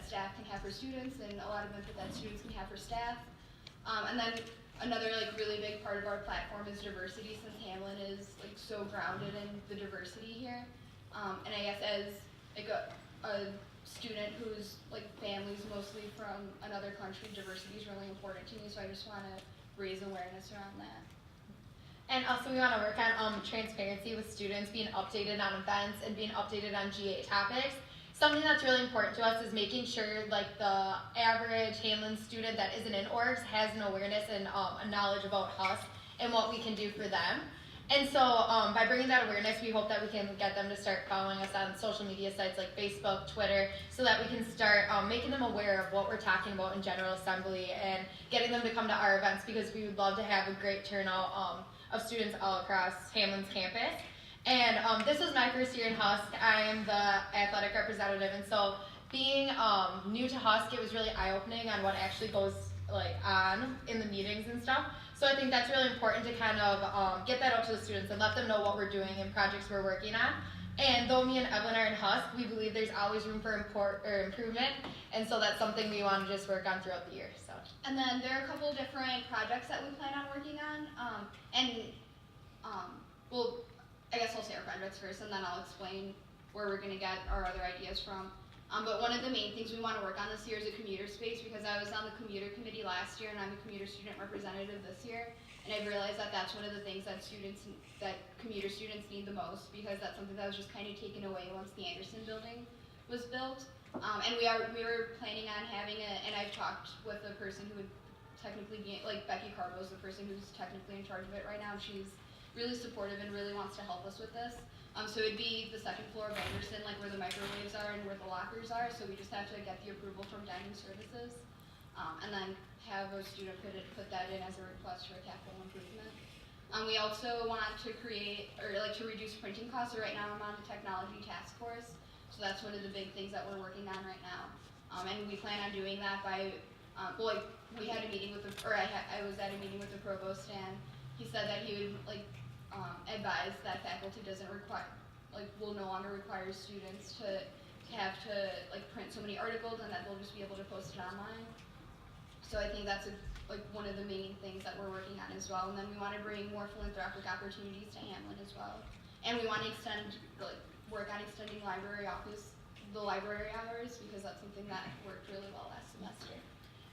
that staff can have for students and a lot of input that students can have for staff. And then another like really big part of our platform is diversity, since Hamlin is like so grounded in the diversity here. And I guess as like a student whose like family's mostly from another country, diversity is really important to me, so I just want to raise awareness around that. And also we want to work on transparency with students, being updated on events and being updated on GA topics. Something that's really important to us is making sure like the average Hamlin student that isn't in orgs has an awareness and a knowledge about HUSC and what we can do for them. And so by bringing that awareness, we hope that we can get them to start following us on social media sites like Facebook, Twitter, so that we can start making them aware of what we're talking about in General Assembly and getting them to come to our events, because we would love to have a great turnout of students all across Hamlin's campus. And this was my first year in HUSC. I am the athletic representative, and so being new to HUSC, it was really eye-opening on what actually goes like on in the meetings and stuff. So I think that's really important to kind of get that out to the students and let them know what we're doing and projects we're working on. And though me and Evelyn are in HUSC, we believe there's always room for improvement, and so that's something we want to just work on throughout the year. So. And then there are a couple of different projects that we plan on working on, well, I guess I'll say our projects first, and then I'll explain where we're going to get our other ideas from. But one of the main things we want to work on this year is a commuter space, because I was on the commuter committee last year, and I'm a commuter student representative this year, and I've realized that that's one of the things that commuter students need the most, because that's something that was just kind of taken away once the Anderson building was built. And we were planning on having and I've talked with the person who would technically be, like Becky Carbo is the person who's technically in charge of it right now, and she's really supportive and really wants to help us with this. So it'd be the second floor of Anderson, like where the microwaves are and where the lockers are, so we just have to get the approval from dining services, and then have a student put that in as a request for a capital improvement. We also want to create, or like to reduce printing costs, so right now I'm on the technology task force, so that's one of the big things that we're working on right now. And we plan on doing that by, well, like, we had a meeting with I was at a meeting with the provost, and he said that he would advise that faculty will no longer require students to have to print so many articles, and that they'll just be able to post it online. So I think that's one of the main things that we're working on as well. And then we want to bring more philanthropic opportunities to Hamlin as well. And we want to work on extending the library hours, because that's something that worked really well last semester.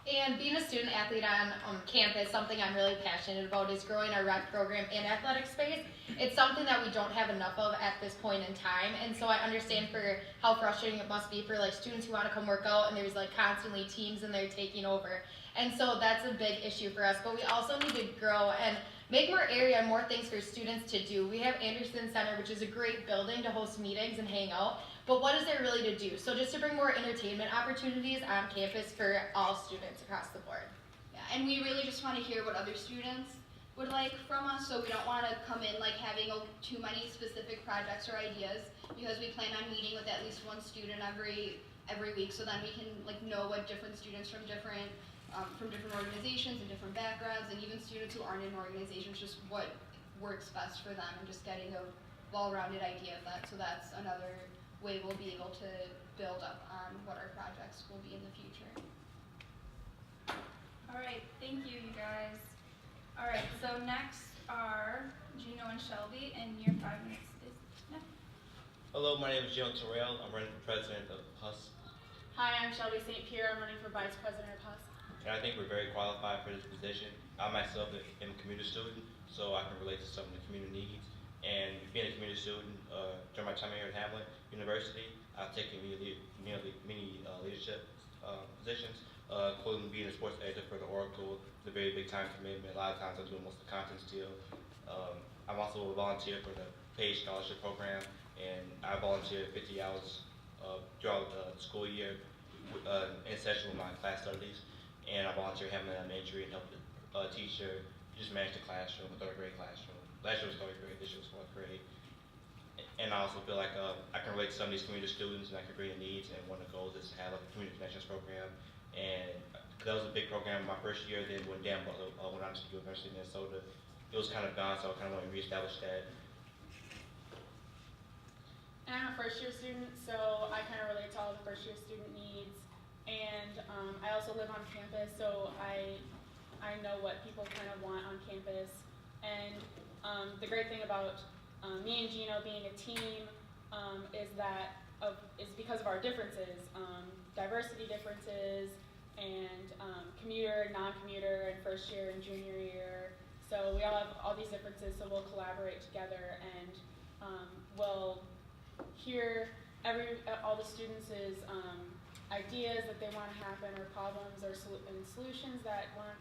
And being a student athlete on campus, something I'm really passionate about is growing our rec program and athletic space. It's something that we don't have enough of at this point in time, and so I understand for how frustrating it must be for students who want to come work out, and there's constantly teams and they're taking over. And so that's a big issue for us, but we also need to grow and make more area and more things for students to do. We have Anderson Center, which is a great building to host meetings and hang out, but what is there really to do? So just to bring more entertainment opportunities on campus for all students across the board. Yeah, and we really just want to hear what other students would like from us, so we don't want to come in having too many specific projects or ideas, because we plan on meeting with at least one student every week, so then we can know what different students from different organizations and different backgrounds, and even students who aren't in organizations, just what works best for them, and just getting a well-rounded idea of that. So that's another way we'll be able to build up on what our projects will be in the future. All right, thank you, you guys. All right, so next are Gino and Shelby, and your 5 minutes is now. Hello, my name is Gino Terrell. I'm running for president of HUSC. Hi, I'm Shelby St. Pierre. I'm running for vice president of HUSC. And I think we're very qualified for this position. I myself am a commuter student, so I can relate to some of the community needs. And being a commuter student, during my time here at Hamlin University, I've taken many leadership positions, including being a sports editor for the Oracle. It's a very big time commitment. A lot of times I'm doing most of the content still. I'm also a volunteer for the PAGE Scholarship Program, and I volunteer 50 hours throughout the school year in session with my class studies. And I volunteer at Hamlin Elementary and help the teacher just manage the classroom, the 3rd grade classroom. Last year was 3rd grade, this year was 4th grade. And I also feel like I can relate to some of these community students, and I can agree their needs, and one of the goals is to have a community connections program. And that was a big program my first year. Then when Dan Butler went on to the University of Minnesota, it was kind of gone, so I kind of want to reestablish that. And I'm a first-year student, so I kind of relate to all the first-year student needs I also live on campus, so I know what people kind of want on campus. And the great thing about me and Gino being a team is because of our differences, diversity differences, and commuter, non-commuter, and first year and junior year. So we all have all these differences, so we'll collaborate together and we'll hear all the students' ideas that they want to happen, or problems, or solutions that want,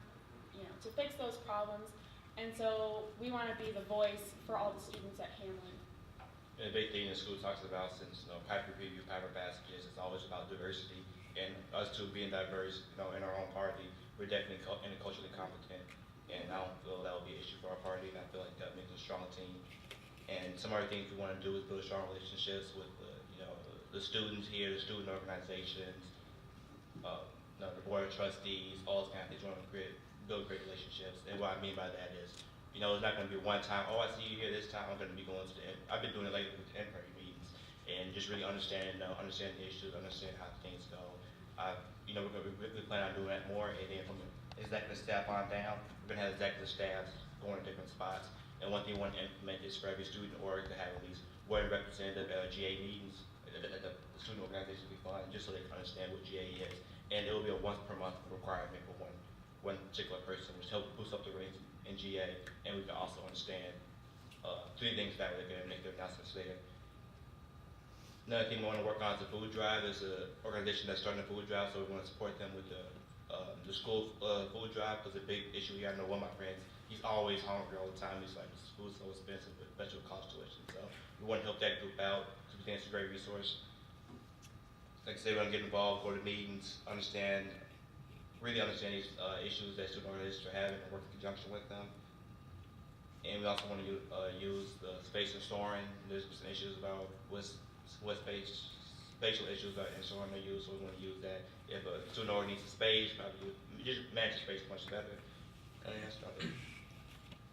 to fix those problems. And so we want to be the voice for all the students at Hamlin. And a big thing the school talks about since Piper Preview, Piper Passages, it's always about diversity. And us two being diverse, in our own party, we're definitely culturally competent. And I don't feel that will be an issue for our party. And I feel like that makes a strong team. And some other things we want to do is build strong relationships with the students here, the student organizations, the board of trustees, all those kind of things. We want to build great relationships. And what I mean by that is, it's not going to be one time, I see you here this time, I'm going to be going to I've been doing it lately with the in-party meetings, and just really understand the issues, understand how things go. We plan on doing that more, and then from the executive staff on down, we're going to have executive staffs going to different spots. And one thing we want to implement is for every student org to have at least one representative at GA meetings, the student organization will be fun, just so they can understand what GA is. And it will be a once per month requirement for one particular person, which helps boost up the ratings in GA, and we can also understand three things that way. They can make their announcements there. Another thing we want to work on is the food drive. There's an organization that's starting a food drive, so we want to support them with the school food drive, because a big issue here. I know one of my friends, he's always hungry all the time. He's like, this food's so expensive, especially with cost tuition. So we want to help that group out, because we think it's a great resource. Like I said, we're going to get involved, go to meetings, really understand these issues that student organizations are having, and work in conjunction with them. And we also want to use the space in Soaring. There's some issues about what spatial issues in Soaring they use, so we want to use that. If a student org needs a space, probably you just manage the space much better. And that's probably it.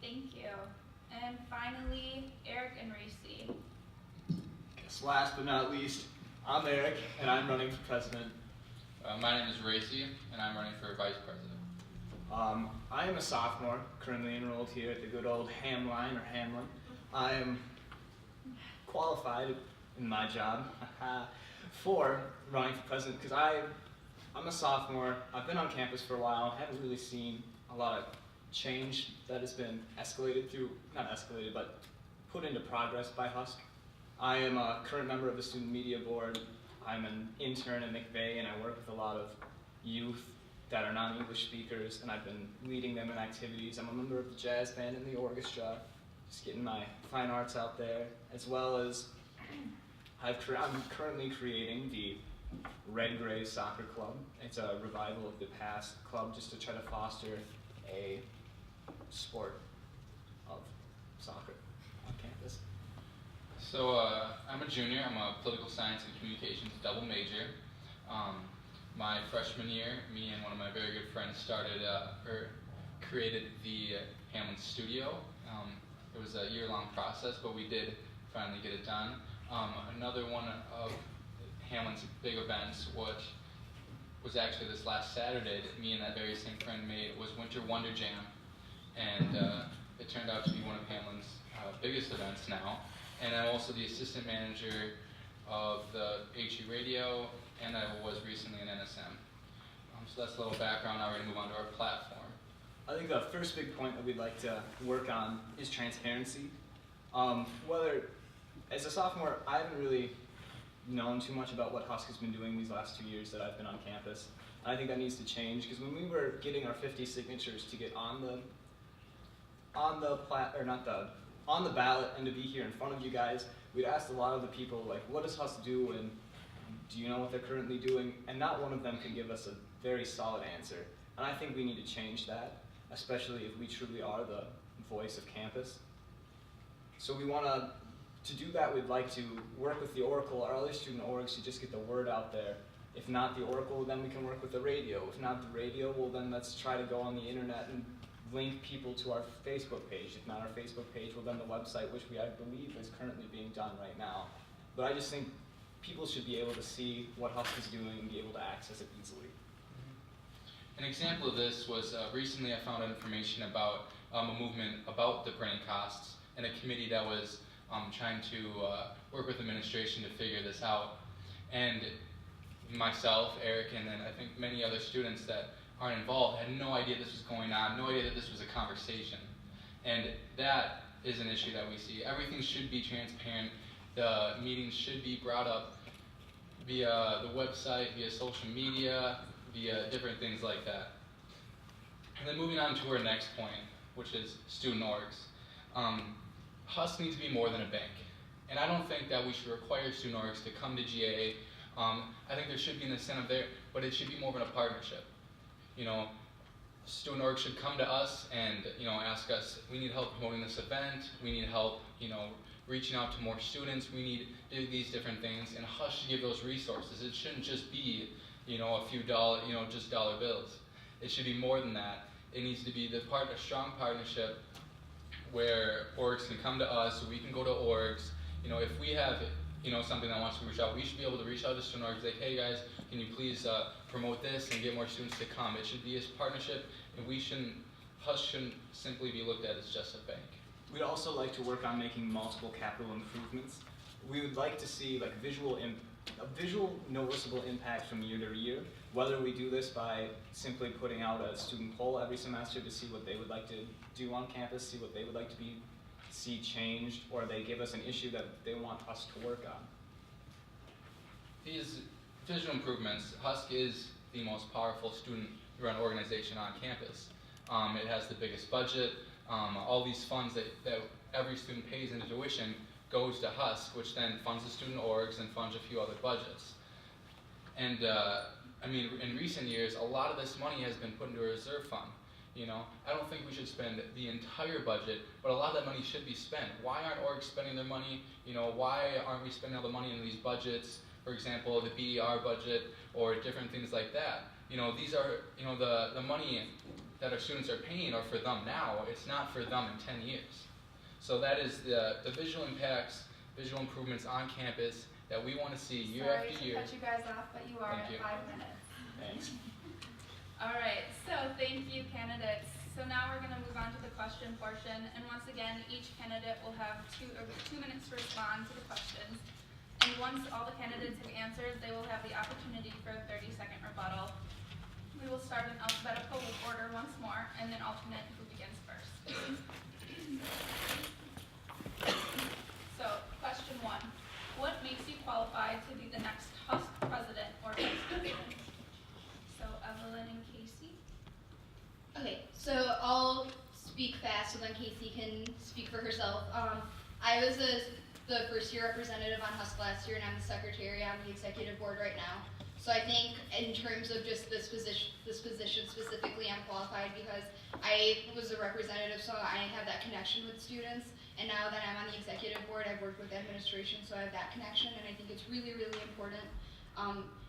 Thank you. And finally, Eric and Race. Yes, last but not least, I'm Eric, and I'm running for president. My name is Racy, and I'm running for vice president. I am a sophomore, currently enrolled here at the good old Hamline or Hamlin. I am qualified in my job for running for president because I'm a sophomore. I've been on campus for a while. Haven't really seen a lot of change that has been not escalated, but put into progress by Husk. I am a current member of the student media board. I'm an intern at McVeigh, and I work with a lot of youth that are non-English speakers, and I've been leading them in activities. I'm a member of the jazz band and the orchestra, just getting my fine arts out there, as well as I'm currently creating the Red Gray Soccer Club. It's a revival of the past club just to try to foster a sport of soccer on campus. So I'm a junior. I'm a political science and communications double major. My freshman year, me and one of my very good friends created the Hamlin Studio. It was a year-long process, but we did finally get it done. Another one of Hamlin's big events, which was actually this last Saturday that me and that very same friend made, was Winter Wonder Jam. And it turned out to be one of Hamlin's biggest events now. And I'm also the assistant manager of the HE Radio, and I was recently in NSM. So that's a little background. Now we're going to move on to our platform. I think the first big point that we'd like to work on is transparency. As a sophomore, I haven't really known too much about what Husk has been doing these last 2 years that I've been on campus. And I think that needs to change, because when we were getting our 50 signatures to get on the ballot and to be here in front of you guys, we'd asked a lot of the people, like, what does Husk do, and do you know what they're currently doing? And not one of them could give us a very solid answer. And I think we need to change that, especially if we truly are the voice of campus. So we want to do that, we'd like to work with the Oracle, our other student orgs, to just get the word out there. If not the Oracle, then we can work with the radio. If not the radio, well then let's try to go on the internet and link people to our Facebook page. If not our Facebook page, well then the website, which I believe is currently being done right now. But I just think people should be able to see what Husk is doing and be able to access it easily. An example of this was recently I found out information about a movement about the printing costs and a committee that was trying to work with administration to figure this out. And myself, Eric, and then I think many other students that aren't involved had no idea this was going on, no idea that this was a conversation. And that is an issue that we see. Everything should be transparent. The meetings should be brought up via the website, via social media, via different things like that. And then moving on to our next point, which is student orgs. HUSC needs to be more than a bank. And I don't think that we should require student orgs to come to GA. I think there should be an incentive there, but it should be more of a partnership. You know, student orgs should come to us and, you know, ask us, we need help promoting this event, we need help, you know, reaching out to more students, we need to do these different things, and HUSC should give those resources. It shouldn't just be, you know, a few dollar, you know, just dollar bills. It should be more than that. It needs to be a strong partnership where orgs can come to us, we can go to orgs. You know, if we have, you know, something that wants to reach out, we should be able to reach out to student orgs, like, hey guys, can you please promote this and get more students to come? It should be a partnership, and HUSC shouldn't simply be looked at as just a bank. We'd also like to work on making multiple capital improvements. We would like to see like a visual noticeable impact from year to year, whether we do this by simply putting out a student poll every semester to see what they would like to do on campus, see what they would like to see changed, or they give us an issue that they want us to work on. These visual improvements, HUSC is the most powerful student-run organization on campus. It has the biggest budget. All these funds that every student pays into tuition goes to HUSC, which then funds the student orgs and funds a few other budgets. And I mean, in recent years, a lot of this money has been put into a reserve fund. You know, I don't think we should spend the entire budget, but a lot of that money should be spent. Why aren't orgs spending their money? You know, why aren't we spending all the money in these budgets? For example, the BER budget or different things like that. You know, these are, you know, the money that our students are paying are for them now. It's not for them in 10 years. So that is the visual impacts, visual improvements on campus that we want to see year after year. Sorry to cut you guys off, but you are Thank you. at 5 minutes. Thanks. All right, so thank you, candidates. So now we're going to move on to the question portion, and once again, each candidate will have 2 minutes to respond to the questions. And once all the candidates have answered, they will have the opportunity for a 30-second rebuttal. We will start in alphabetical order once more, and then alternate who begins first. So, question 1. What makes you qualified to be the next HUSC president or vice president? So, Evelyn and Casey. Okay, so I'll speak fast so then Casey can speak for herself. I was the first year representative on HUSC last year, and I'm the secretary on the executive board right now. So I think in terms of just this position specifically, I'm qualified because I was a representative, so I have that connection with students. And now that I'm on the executive board, I've worked with administration, so I have that connection, and I think it's really, really important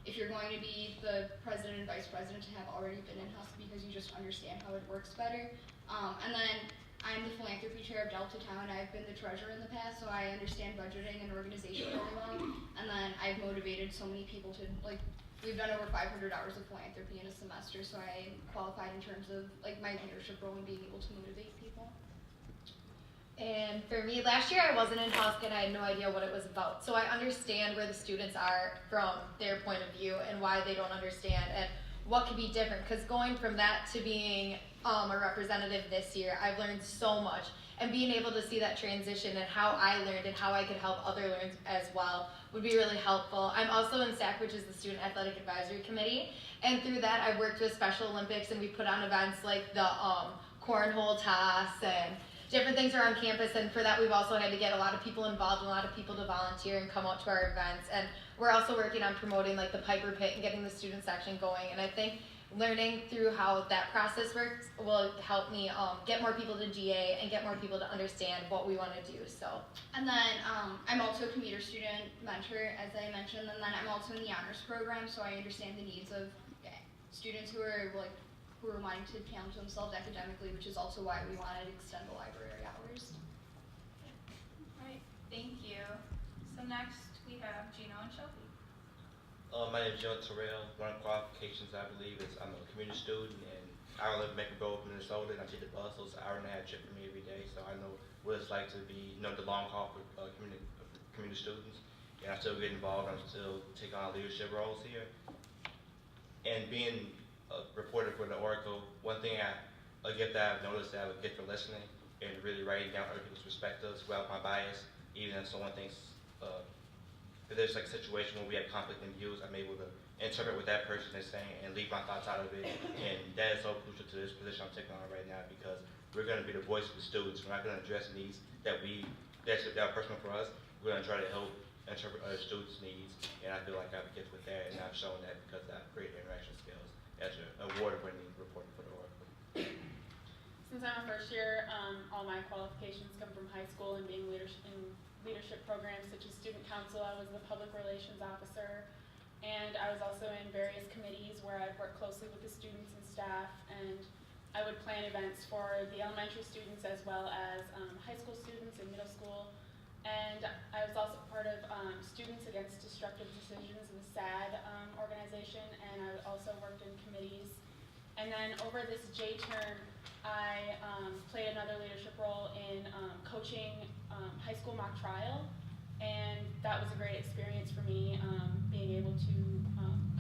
if you're going to be the president and vice president to have already been in HUSC because you just understand how it works better. And then I'm the philanthropy chair of Deltatown. I've been the treasurer in the past, so I understand budgeting and organization really well. And then I've motivated so many people to, like, we've done over 500 hours of philanthropy in a semester, so I qualified in terms of, like, my leadership role and being able to motivate people. And for me, last year I wasn't in HUSC and I had no idea what it was about. So I understand where the students are from their point of view and why they don't understand and what could be different. Because going from that to being a representative this year, I've learned so much. And being able to see that transition and how I learned and how I could help others learn as well would be really helpful. I'm also in SAC, which is the Student Athletic Advisory Committee. And through that, I've worked with Special Olympics and we put on events like the cornhole toss and different things around campus, and for that we've also had to get a lot of people involved and a lot of people to volunteer and come out to our events. And we're also working on promoting like the Piper Pit and getting the student section going, and I think learning through how that process works will help me get more people to GA and get more people to understand what we want to do. So, and then I'm also a commuter student mentor, as I mentioned, and then I'm also in the honors program, so I understand the needs of students who are wanting to challenge themselves academically, which is also why we wanted to extend the library hours. All right, thank you. So next we have Gino and Shelby. My name is John Terrell. One of the qualifications I believe is I'm a community student, and I live in Maple Grove, Minnesota, and I take the bus, so it's an hour and a half trip for me every day. So I know what it's like to be, the long haul for community students. And I still get involved. I'm still taking on leadership roles here. And being a reporter for the Oracle, one thing a gift that I've noticed that I have a gift for listening and really writing down other people's perspectives without my bias, even if someone thinks. If there's like a situation where we have conflict in views, I'm able to interpret what that person is saying and leave my thoughts out of it. And that is so crucial to this position I'm taking on right now, because we're going to be the voice of the students. We're not going to address needs that are personal for us. We're going to try to help interpret other students' needs. And I feel like I have a gift with that, and I've shown that because I have great interaction skills as an award-winning reporter for the Oracle. Since I'm a first year, all my qualifications come from high school and being leadership programs such as student council. I was the public relations officer, and I was also in various committees where I've worked closely with the students and staff, and I would plan events for the elementary students as well as high school students and middle school. And I was also part of Students Against Destructive Decisions, the SAD organization, and I also worked in committees. And then over this J term, I played another leadership role in coaching high school mock trial, and that was a great experience for me, being able to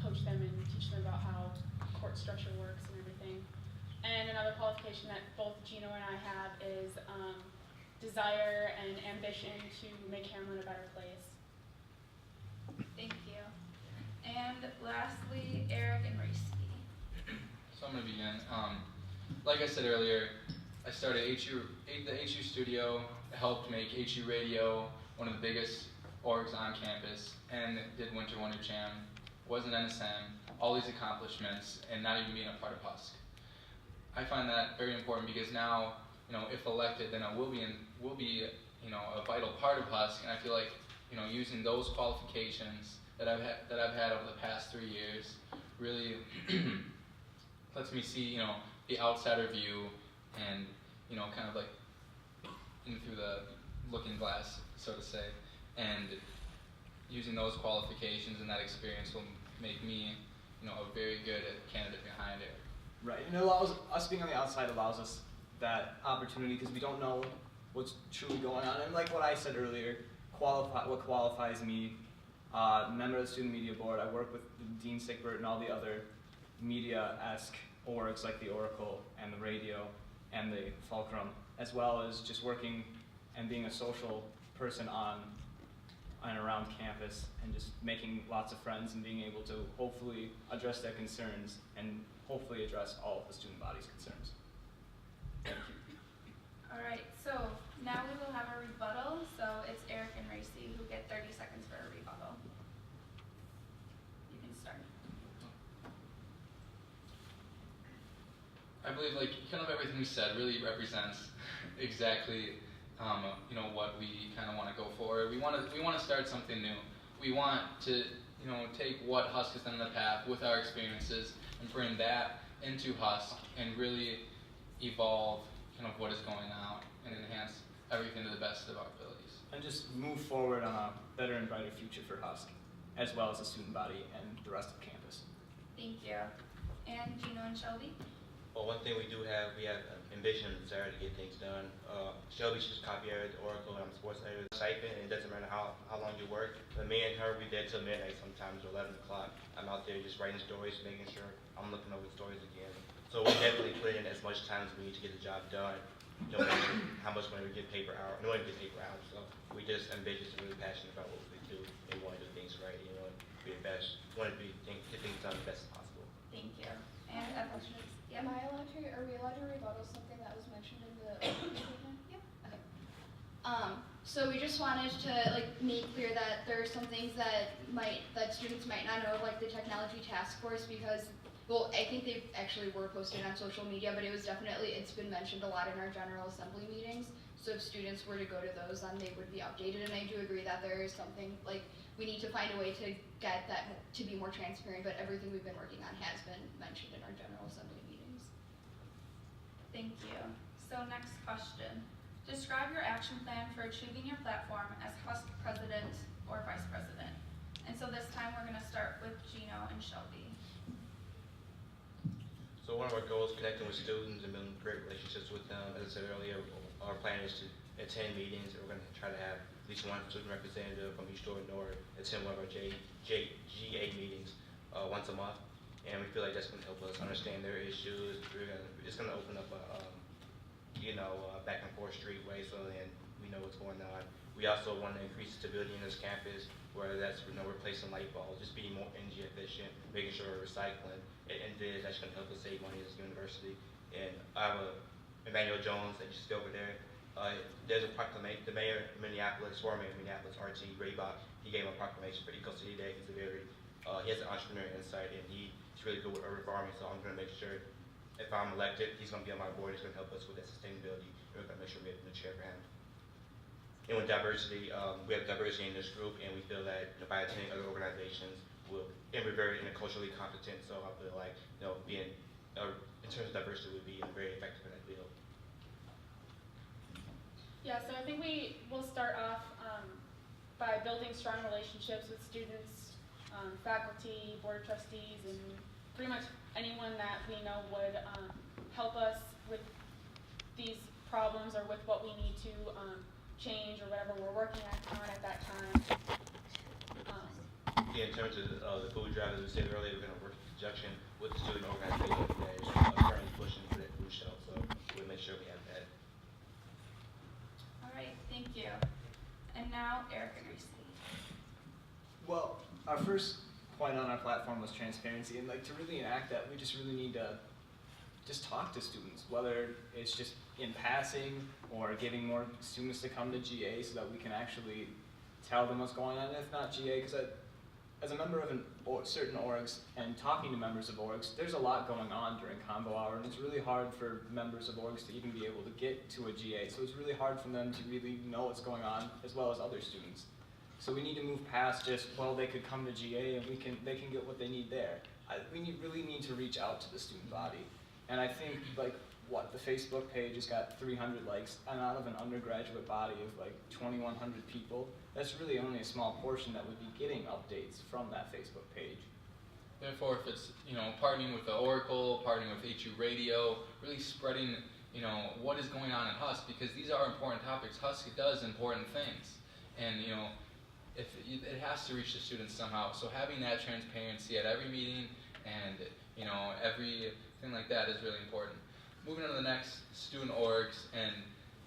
coach them and teach them about how court structure works and everything. And another qualification that both Gino and I have is desire and ambition to make Hamlin a better place. Thank you. And lastly, Eric and Racy. So I'm going to begin. Like I said earlier, I started the HU studio, helped make HU Radio one of the biggest orgs on campus, and did Winter Wonder Jam, was an NSM, all these accomplishments, and not even being a part of HUSC. I find that very important because now, if elected, then I will be a vital part of HUSC, and I feel like, using those qualifications that I've had over the past 3 years really lets me see, the outsider view and, kind of like in through the looking glass, so to say, and using those qualifications and that experience will make me, a very good candidate behind it. Right, and it allows us being on the outside allows us that opportunity because we don't know what's truly going on. And like what I said earlier, what qualifies me, member of the Student Media Board. I work with Dean Sickbert and all the other media-esque orgs like the Oracle and the radio and the Fulcrum, as well as just working and being a social person on and around campus and just making lots of friends and being able to hopefully address their concerns and hopefully address all of the student body's concerns. Thank you. All right, so now we will have a rebuttal. So it's Eric and Racy who get 30 seconds for a rebuttal. You can start. I believe kind of everything you said really represents exactly what we kind of want to go for. We want to start something new. We want to take what HUSC has done in the past with our experiences and bring that into HUSC and really evolve kind of what is going on and enhance everything to the best of our abilities. And just move forward on a better and brighter future for HUSC, as well as the student body and the rest of campus. Thank you. And Gino and Shelby? Well, one thing we have ambition and desire to get things done. Shelby, she's copyright at Oracle, and I'm sports editor at Stipend, and it doesn't matter how long you work. But me and her, we did till midnight sometimes, or 11 o'clock. I'm out there just writing stories, making sure I'm looking over the stories again. So we definitely put in as much time as we need to get the job done. No matter how much money we get paper hour, no one get paper hours. So we just ambitious and really passionate about what we do and want to do things right. Be the best. Want to get things done the best as possible. Thank you. And Evelyn? Yep. Are we allowed to rebuttal something that was mentioned in the opening statement? Yep. Okay. So we just wanted to make clear that there are some things that students might not know, like the technology task force, because I think they actually were posted on social media, but it's been mentioned a lot in our General Assembly meetings. So if students were to go to those, then they would be updated. And I do agree that there is something we need to find a way to get that to be more transparent, but everything we've been working on has been mentioned in our General Assembly meetings. Thank you. So next question. Describe your action plan for achieving your platform as HUSC president or vice president. And so this time we're gonna start with Gino and Shelby. So one of our goals is connecting with students and building great relationships with them. As I said earlier, our plan is to attend meetings. We're going to try to have at least one student representative from each door or attend one of our GA meetings once a month. And we feel like that's going to help us understand their issues. It's going to open up a back and forth streetway so then we know what's going on. We also want to increase stability in this campus, whether that's replacing light bulbs, just being more energy efficient, making sure we're recycling, and then that's going to help us save money as a university. And I have Emmanuel Jones that you see over there. There's a proclamation, the mayor of Minneapolis, former mayor of Minneapolis, R.T. Raybach, he gave a proclamation for Eco City Day. He has an entrepreneurial insight, and he's really good with urban farming, so I'm going to make sure if I'm elected, he's going to be on my board. He's going to help us with that sustainability. We're going to make sure we have the chair for him. And with diversity, we have diversity in this group, and we feel that by attending other organizations, and we're very culturally competent, so I feel like being in terms of diversity would be very effective in that field. Yeah, so I think we will start off by building strong relationships with students, faculty, board of trustees, and pretty much anyone that we know would help us with these problems or with what we need to change or whatever we're working on at that time. In terms of the food drive, as we said earlier, we're going to work in conjunction with the student organization that is currently pushing for that food shelf, so we'll make sure we have that. All right, thank you. And now Erica Greasley. Well, our first point on our platform was transparency, and to really enact that, we just really need to just talk to students, whether it's just in passing or getting more students to come to GA so that we can actually tell them what's going on, if not GA, because as a member of certain orgs and talking to members of orgs, there's a lot going on during combo hour, and it's really hard for members of orgs to even be able to get to a GA, so it's really hard for them to really know what's going on, as well as other students. So we need to move past just, well, they could come to GA and they can get what they need there. We really need to reach out to the student body. And I think, the Facebook page has got 300 likes, and out of an undergraduate body of 2,100 people, that's really only a small portion that would be getting updates from that Facebook page. Therefore, if it's partnering with the Oracle, partnering with HU Radio, really spreading what is going on in Husk, because these are important topics. Husk does important things, and if it has to reach the students somehow. So having that transparency at every meeting and everything like that is really important. Moving on to the next, student orgs, and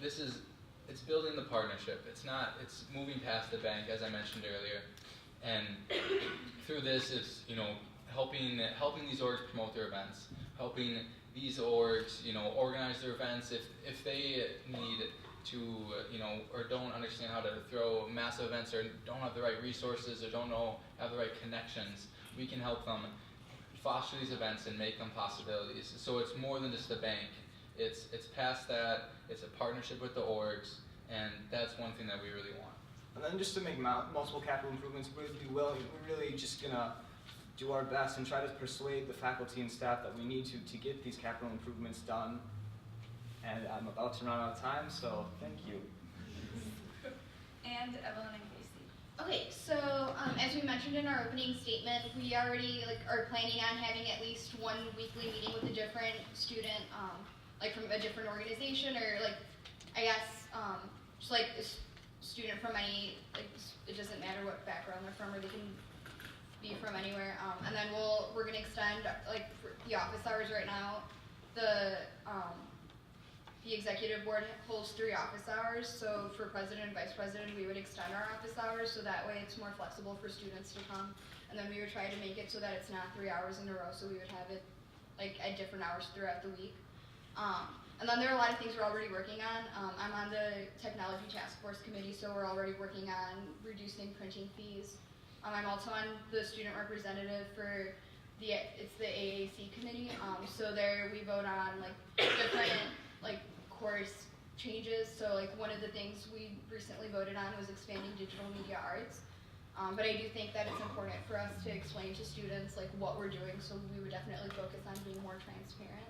it's building the partnership. It's moving past the bank, as I mentioned earlier, and through this it's helping these orgs promote their events, helping these orgs organize their events if they need to or don't understand how to throw massive events or don't have the right resources or have the right connections. We can help them foster these events and make them possibilities. So it's more than just a bank. It's past that. It's a partnership with the orgs, and that's one thing that we really want. And then just to make multiple capital improvements, we're really just gonna do our best and try to persuade the faculty and staff that we need to get these capital improvements done. And I'm about to run out of time, so thank you. And Evelyn and Casey. Okay, so as we mentioned in our opening statement, we already are planning on having at least one weekly meeting with a different student, from a different organization, or I guess just a student from any it doesn't matter what background they're from, or they can be from anywhere. And then we're gonna extend for the office hours right now. The executive board holds 3 office hours, so for president and vice president, we would extend our office hours, so that way it's more flexible for students to come. And then we would try to make it so that it's not 3 hours in a row, so we would have it at different hours throughout the week. And then there are a lot of things we're already working on. I'm on the technology task force committee, so we're already working on reducing printing fees. I'm also on the student representative for the AAC committee, so there we vote on different course changes. So one of the things we recently voted on was expanding digital media arts. But I do think that it's important for us to explain to students what we're doing, so we would definitely focus on being more transparent.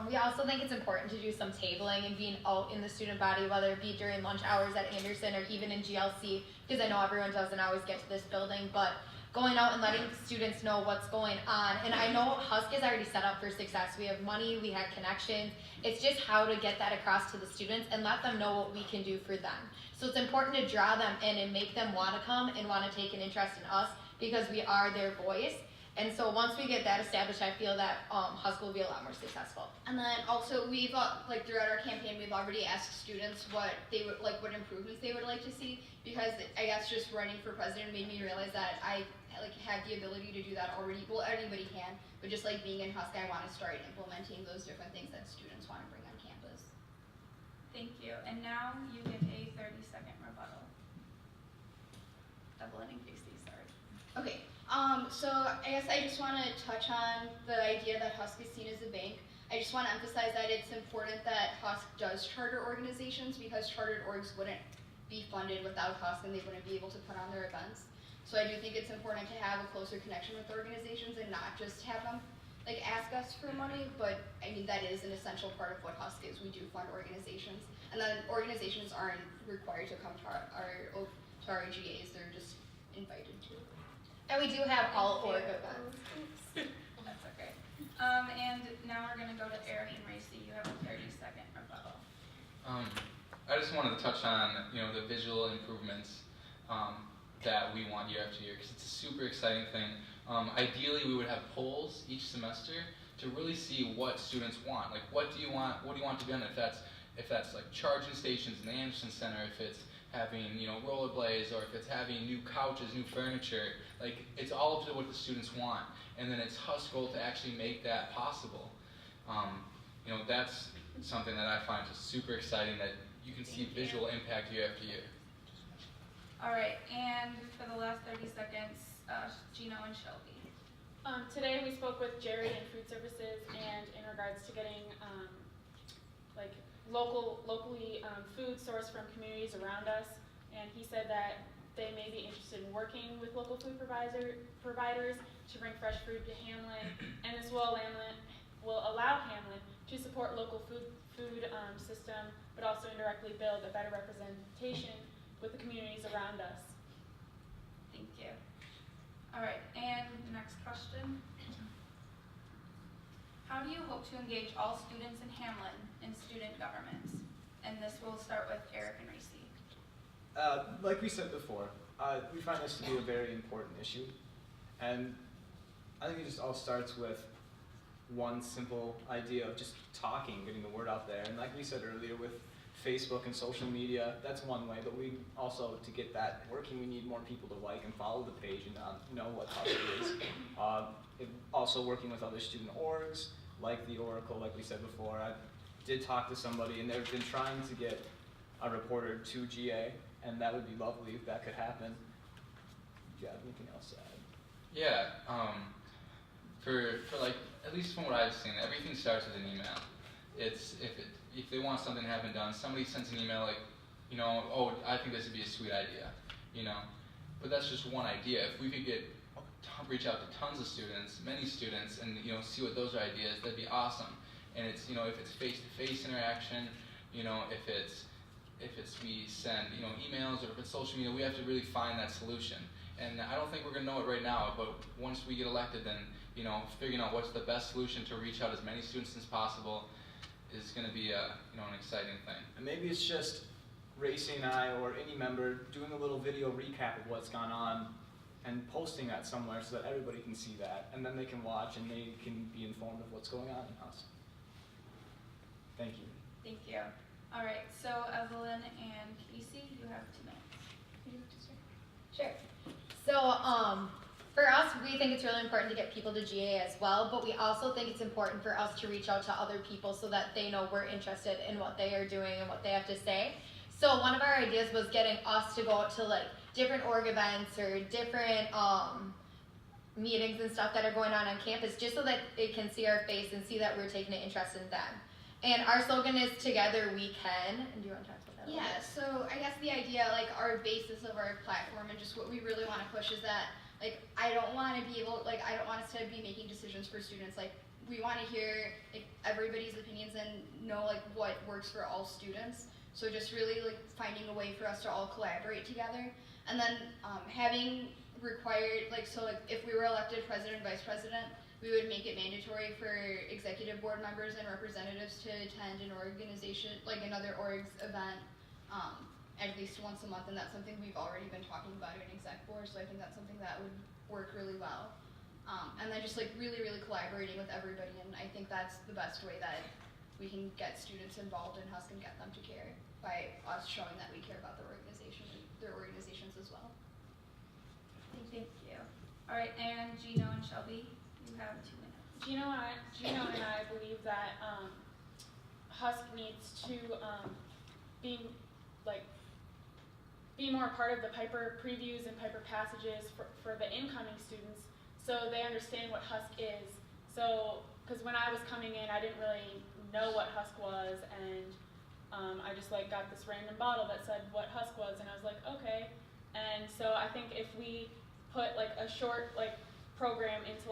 We also think it's important to do some tabling and being out in the student body, whether it be during lunch hours at Anderson or even in GLC, because I know everyone doesn't always get to this building, but going out and letting students know what's going on. And I know Husk is already set up for success. We have money, we have connections. It's just how to get that across to the students and let them know what we can do for them. So it's important to draw them in and make them want to come and want to take an interest in us because we are their voice. And so once we get that established, I feel that Husk will be a lot more successful. And then also we've like throughout our campaign we've already asked students what they would like, what improvements they would like to see, because I guess just running for president made me realize that I like have the ability to do that already. Well, anybody can, but just like being in Husk, I want to start implementing those different things that students want to bring on campus. Thank you. And now you get a 30-second rebuttal. Evelyn and Casey, sorry. Okay. So I guess I just want to touch on the idea that Husk is seen as a bank. I just want to emphasize that it's important that Husk does charter organizations, because chartered orgs wouldn't be funded without Husk and they wouldn't be able to put on their events. So I do think it's important to have a closer connection with organizations and not just have them like ask us for money, but I mean that is an essential part of what Husk is. We do fund organizations, and then organizations aren't required to come to our GAs, they're just invited to. And we do have all org events. That's okay. And now we're gonna go to Eric and Racy. You have a 30-second rebuttal. I just wanted to touch on, the visual improvements that we want year after year, because it's a super exciting thing. Ideally, we would have polls each semester to really see what students want. Like, what do you want to be done? If that's like charging stations in the Anderson Center, if it's having, rollerblades, or if it's having new couches, new furniture, like, it's all up to what the students want. And then it's Husk's goal to actually make that possible. That's something that I find just super exciting, that you can see visual impact year after year. All right, and for the last 30 seconds, Gino and Shelby. Today we spoke with Jerry in Food Services, and in regards to getting locally food sourced from communities around us, and he said that they may be interested in working with local food providers to bring fresh food to Hamlin, and this will allow Hamlin to support local food system, but also indirectly build a better representation with the communities around us. Thank you. All right, and next question. How do you hope to engage all students in Hamlin in student government? And this will start with Eric and Racy. Like we said before, we find this to be a very important issue, and I think it just all starts with one simple idea of just talking, getting the word out there. And like we said earlier, with Facebook and social media, that's one way, but we also, to get that working, we need more people to like and follow the page and know what Husk is. Also working with other student orgs, like the Oracle, like we said before. I did talk to somebody, and they've been trying to get a reporter to GA, and that would be lovely if that could happen. Do you have anything else to add? Yeah, for like, at least from what I've seen, everything starts with an email. It's, if they want something to happen done, somebody sends an email like, oh, I think this would be a sweet idea, but that's just one idea. If we could reach out to tons of students, many students, and see what those are ideas, that'd be awesome. And it's, if it's face-to-face interaction, if it's we send emails, or if it's social media, we have to really find that solution. And I don't think we're gonna know it right now, but once we get elected, then figuring out what's the best solution to reach out as many students as possible is gonna be an exciting thing. And maybe it's just Racy and I, or any member, doing a little video recap of what's gone on and posting that somewhere so that everybody can see that, and then they can watch and they can be informed of what's going on in Husk. Thank you. Thank you. All right, so Evelyn and Casey, you have 2 minutes. Sure. So, for us, we think it's really important to get people to GA as well, but we also think it's important for us to reach out to other people so that they know we're interested in what they are doing and what they have to say. So one of our ideas was getting us to go out to like different org events or different meetings and stuff that are going on campus, just so that it can see our face and see that we're taking an interest in them. And our slogan is "Together We Can." And do you want to talk about that? Yeah, so I guess the idea, like our basis of our platform and just what we really want to push is that, like, I don't want us to be making decisions for students. Like, we want to hear like everybody's opinions and know like what works for all students. So just really like finding a way for us to all collaborate together. And then having required, if we were elected president and vice president, we would make it mandatory for executive board members and representatives to attend an organization, like another org's event, at least once a month, and that's something we've already been talking about in exec board, so I think that's something that would work really well. And then just really, really collaborating with everybody, and I think that's the best way that we can get students involved in Husk and get them to care, by us showing that we care about their organization and their organizations as well. Thank you. All right, and Gino and Shelby, you have 2 minutes. Gino and I believe that Husk needs to be more a part of the Piper previews and Piper passages for the incoming students, so they understand what Husk is. So, because when I was coming in, I didn't really know what Husk was, and I just got this random bottle that said what Husk was, and I was like, okay. And so I think if we put a short program into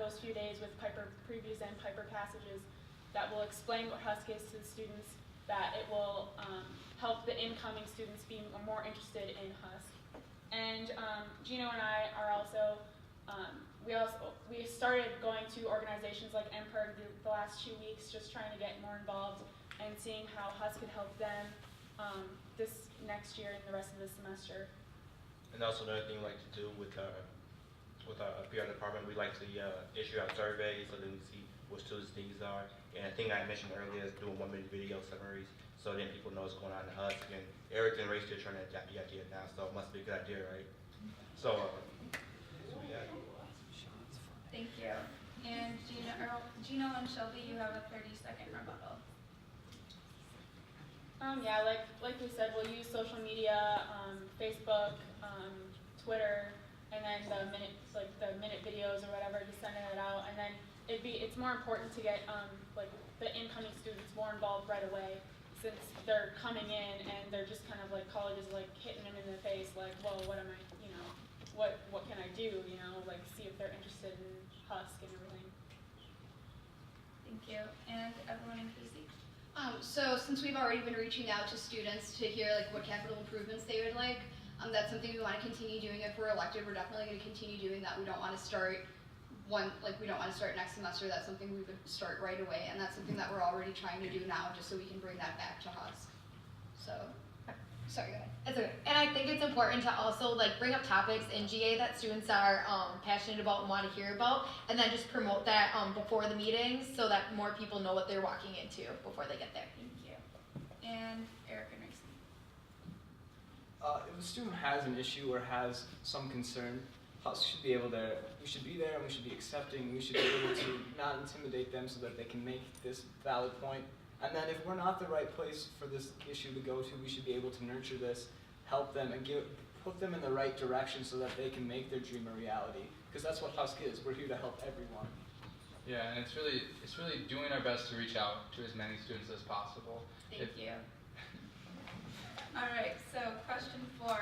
those few days with Piper previews and Piper passages that will explain what Husk is to the students, that it will help the incoming students be more interested in Husk. And Gino and I are also, we started going to organizations like MPERG the last 2 weeks, just trying to get more involved and seeing how Husk could help them this next year and the rest of the semester. And also another thing we like to do with our PR department, we like to issue out surveys so that we see what students' needs are. And a thing I mentioned earlier is doing 1-minute video summaries, so then people know what's going on in Husk. And Eric and Ray still trying to adapt the idea now, so it must be a good idea, right? So yeah. Thank you. And Gino and Shelby, you have a 30-second rebuttal. Yeah, like we said, we'll use social media, Facebook, Twitter, and then the minute videos or whatever, just sending it out. And then it's more important to get the incoming students more involved right away, since they're coming in and they're just kind of college is hitting them in the face, well, what am I, what can I do, see if they're interested in Husk and everything. Thank you. And Evelyn and Casey? So since we've already been reaching out to students to hear what capital improvements they would like, that's something we want to continue doing. If we're elected, we're definitely going to continue doing that. We don't want to start next semester. That's something we would start right away, and that's something that we're already trying to do now, just so we can bring that back to Husk. So, sorry, go ahead. It's okay. And I think it's important to also bring up topics in GA that students are passionate about and want to hear about, and then just promote that before the meetings so that more people know what they're walking into before they get there. Thank you. And Eric and Racy? If a student has an issue or has some concern, Husk should be able to, we should be there and we should be accepting, we should be able to not intimidate them so that they can make this valid point. And then if we're not the right place for this issue to go to, we should be able to nurture this, help them, and put them in the right direction so that they can make their dream a reality. Because that's what Husk is. We're here to help everyone. Yeah, and it's really doing our best to reach out to as many students as possible. Thank you. All right, so question 4.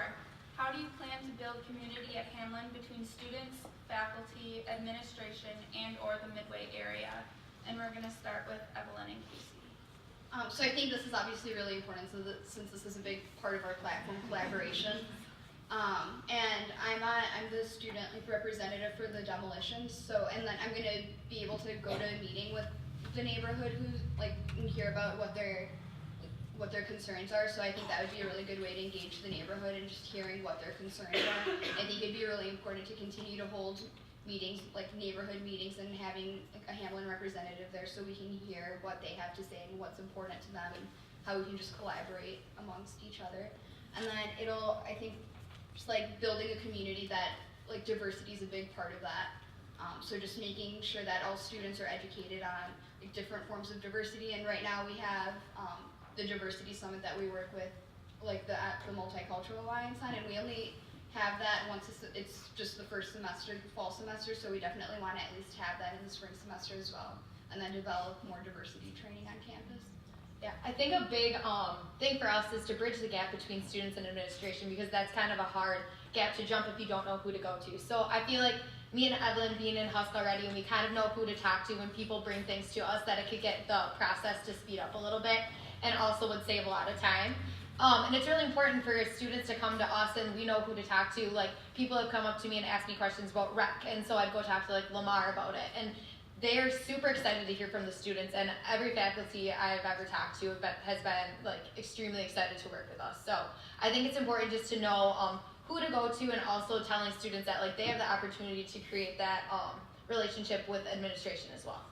How do you plan to build community at Hamlin between students, faculty, administration, and/or the Midway area? And we're going to start with Evelyn and Casey. So I think this is obviously really important, since this is a big part of our platform collaboration. And I'm the student representative for the demolitions. So, and then I'm going to be able to go to a meeting with the neighborhood and hear about what their concerns are. So I think that would be a really good way to engage the neighborhood and just hearing what their concerns are. I think it'd be really important to continue to hold meetings, neighborhood meetings, and having a Hamlin representative there so we can hear what they have to say and what's important to them and how we can just collaborate amongst each other. And then I think, just building a community that, diversity is a big part of that. So just making sure that all students are educated on different forms of diversity. And right now we have the diversity summit that we work with, the Multicultural Alliance on, and we only have that once it's just the first semester, fall semester, so we definitely want to at least have that in the spring semester as well, and then develop more diversity training on campus. Yeah, I think a big thing for us is to bridge the gap between students and administration, because that's kind of a hard gap to jump if you don't know who to go to. So I feel like me and Evelyn being in Husk already, and we kind of know who to talk to when people bring things to us, that it could get the process to speed up a little bit, and also would save a lot of time. And it's really important for students to come to us and we know who to talk to. Like, people have come up to me and asked me questions about rec, and so I'd go talk to like Lamar about it. And they're super excited to hear from the students, and every faculty I've ever talked to has been like extremely excited to work with us. So I think it's important just to know who to go to, and also telling students that like they have the opportunity to create that relationship with administration as well.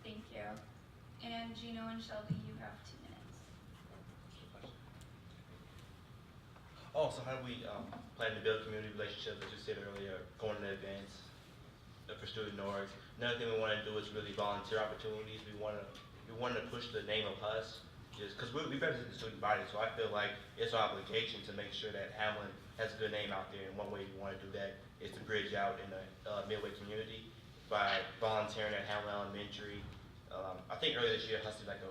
Thank you. And Gino and Shelby, you have 2 minutes. Oh, so how do we plan to build community relationships, as you said earlier, going to events for student orgs? Another thing we want to do is really volunteer opportunities. We want to push the name of HUS, just because we represent the student body. So I feel like it's our obligation to make sure that Hamlin has a good name out there. And one way we want to do that is to bridge out in the Midway community by volunteering at Hamlin Elementary. I think earlier this year, HUS did like a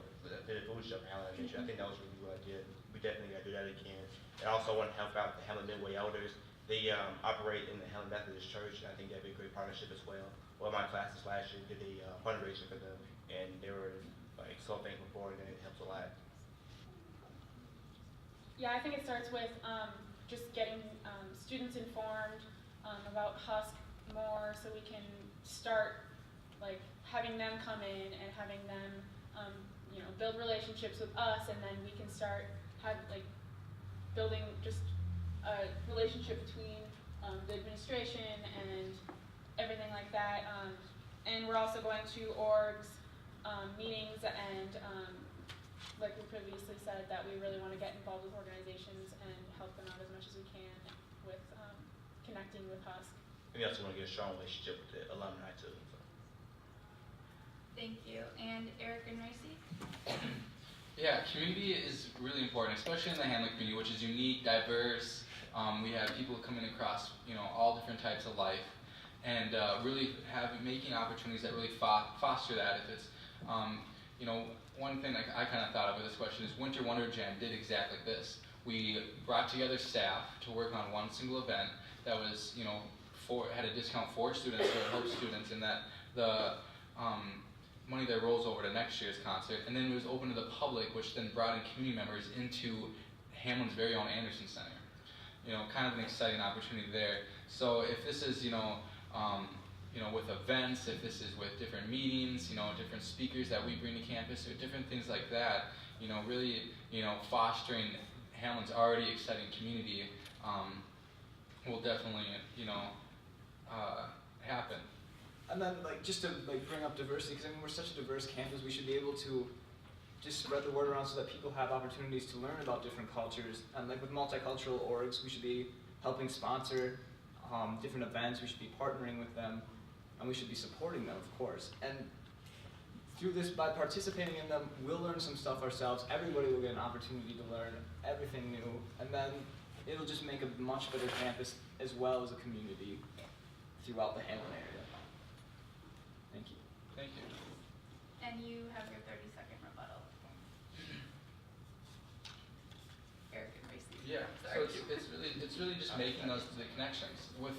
food show at Hamlin Elementary. I think that was really what I did. We definitely got to do that again. And I also want to help out the Hamlin Midway elders. They operate in the Hamlin Methodist Church, and I think that'd be a great partnership as well. One of my classes last year did a fundraiser for them, and they were like so thankful for it, and it helps a lot. Yeah, I think it starts with just getting students informed about HUSC more, so we can start like having them come in and having them build relationships with us, and then we can start building just a relationship between the administration and everything like that. And we're also going to orgs meetings, and like we previously said, that we really want to get involved with organizations and help them out as much as we can with connecting with HUSC. We also want to get a strong relationship with the alumni too. So. Thank you. And Eric and Racy? Yeah, community is really important, especially in the Hamlin community, which is unique, diverse. We have people coming across, all different types of life, and really making opportunities that really foster that. If it's, one thing I kind of thought of with this question is Winter Wonder Jam did exactly this. We brought together staff to work on one single event that was, had a discount for students, so it helped students, and that the money that rolls over to next year's concert, and then it was open to the public, which then brought in community members into Hamlin's very own Anderson Center. Kind of an exciting opportunity there. So if this is, with events, if this is with different meetings, different speakers that we bring to campus, or different things like that, really, fostering Hamlin's already exciting community will definitely, happen. And then, just to bring up diversity, because we're such a diverse campus, we should be able to just spread the word around so that people have opportunities to learn about different cultures. And with multicultural orgs, we should be helping sponsor different events. We should be partnering with them, and we should be supporting them, of course. And through this, by participating in them, we'll learn some stuff ourselves. Everybody will get an opportunity to learn everything new, and then it'll just make a much better campus as well as a community throughout the Hamlin area. Thank you. Thank you. And you have your 30-second rebuttal. Eric and Racy. Yeah, so it's really just making the connections with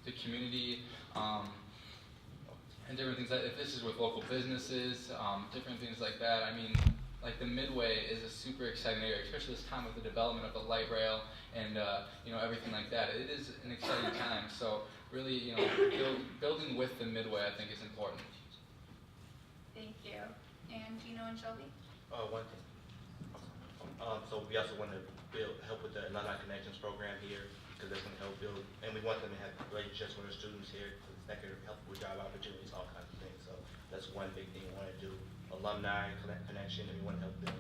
the community, and different things. If this is with local businesses, different things like that. I mean, like the Midway is a super exciting area, especially this time with the development of the light rail and everything like that. It is an exciting time. So really, building with the Midway, I think, is important. Thank you. And Gino and Shelby? One thing. So we also want to help with the Alumni Connections program here, because that's going to help build, and we want them to have relationships with our students here, because that could help with job opportunities, all kinds of things. So that's one big thing we want to do. Alumni connection, and we want to help them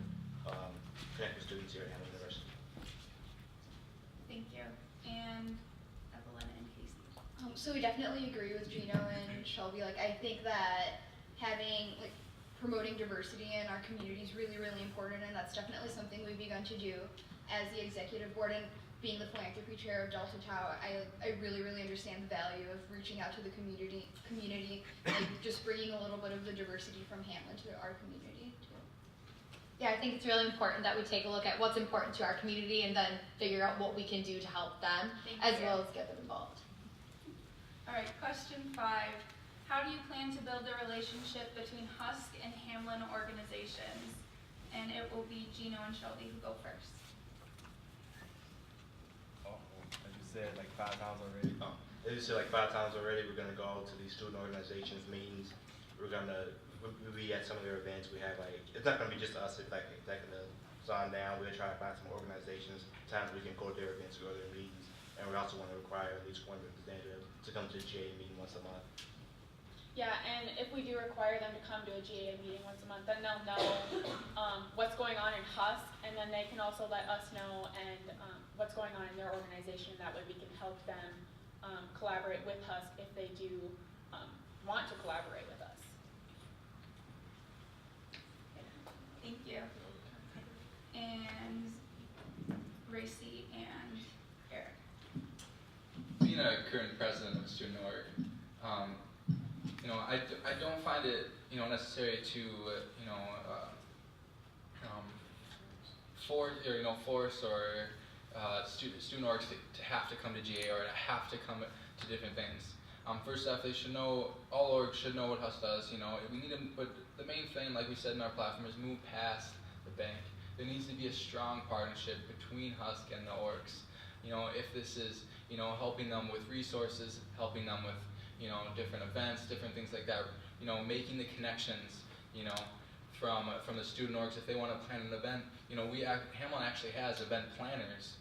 connect with students here at Hamlin University. Thank you. And Evelyn and Casey? So we definitely agree with Gino and Shelby. I think that having, promoting diversity in our community is really, really important, and that's definitely something we've begun to do as the executive board. And being the philanthropy chair of Delta Tau, I really, really understand the value of reaching out to the community, and just bringing a little bit of the diversity from Hamlin to our community too. Yeah, I think it's really important that we take a look at what's important to our community and then figure out what we can do to help them, as well as get them involved. All right, question 5. How do you plan to build the relationship between HUSC and Hamlin organizations? and it will be Gino and Shelby who go first. As you said, like 5 times already. As you said like 5 times already, we're gonna go to these student organizations meetings. We'll be at some of their events. We have like, it's not gonna be just us, it's like executive on down. We're gonna try to find some organizations, times we can go to their events, go to their meetings. And we also wanna require at least one representative to come to the GA meeting once a month. Yeah, and if we do require them to come to a GA meeting once a month, then they'll know what's going on in Husk, and then they can also let us know and what's going on in their organization. That way we can help them collaborate with Husk if they do want to collaborate with us. Thank you. And Racy and Eric. Being a current president of student org, I don't find it, necessary to, force or student orgs to have to come to GA or to have to come to different things. First off, they should know, all orgs should know what Husk does. We need to, but the main thing, like we said in our platform, is move past the bank. There needs to be a strong partnership between Husk and the orgs. If this is, helping them with resources, helping them with, different events, different things like that, making the connections, from the student orgs. If they want to plan an event, Hamlin actually has event planners,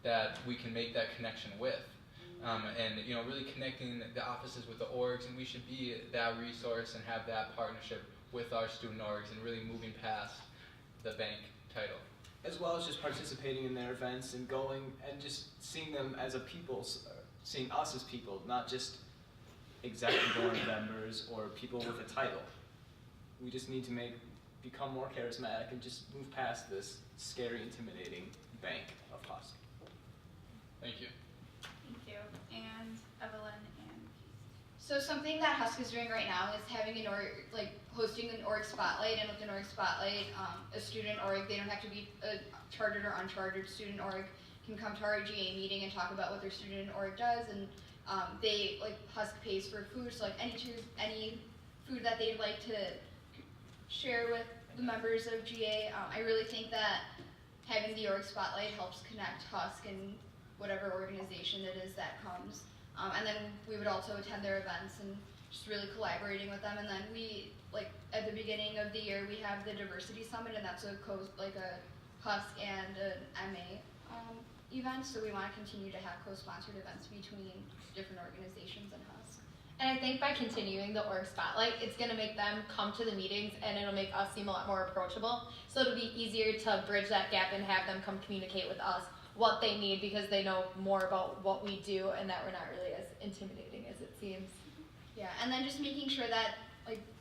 that we can make that connection with. And really connecting the offices with the orgs, and we should be that resource and have that partnership with our student orgs and really moving past the bank title. As well as just participating in their events and going and just seeing them as a people, seeing us as people, not just executive board members or people with a title. We just need to become more charismatic and just move past this scary, intimidating bank of Husk. Thank you. Thank you. And Evelyn and So something that Husk is doing right now is having hosting an org spotlight, and with an org spotlight, a student org, they don't have to be a chartered or unchartered student org, can come to our GA meeting and talk about what their student org does, and Husk pays for food, so any food that they'd like to share with the members of GA. I really think that having the org spotlight helps connect Husk and whatever organization it is that comes. And then we would also attend their events and just really collaborating with them. And then we, at the beginning of the year, we have the Diversity Summit, and that's a Husk and an MA event. So we want to continue to have co-sponsored events between different organizations and Husk. And I think by continuing the org spotlight, it's going to make them come to the meetings, and it'll make us seem a lot more approachable. So it'll be easier to bridge that gap and have them come communicate with us what they need, because they know more about what we do and that we're not really as intimidating as it seems. Yeah, and then just making sure that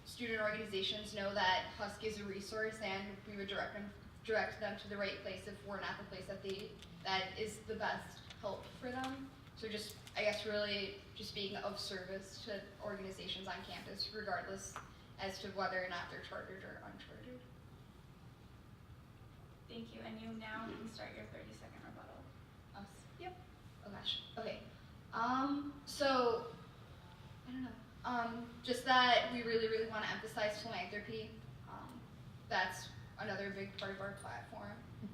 student organizations know that Husk is a resource, and we would direct them to the right place if we're not the place that is the best help for them. So just, I guess, really just being of service to organizations on campus, regardless as to whether or not they're chartered or unchartered. thank you. And you now can start your 30-second rebuttal. Us? Yep. Oh gosh. Okay. So I don't know. Just that we really, really want to emphasize philanthropy. That's another big part of our platform.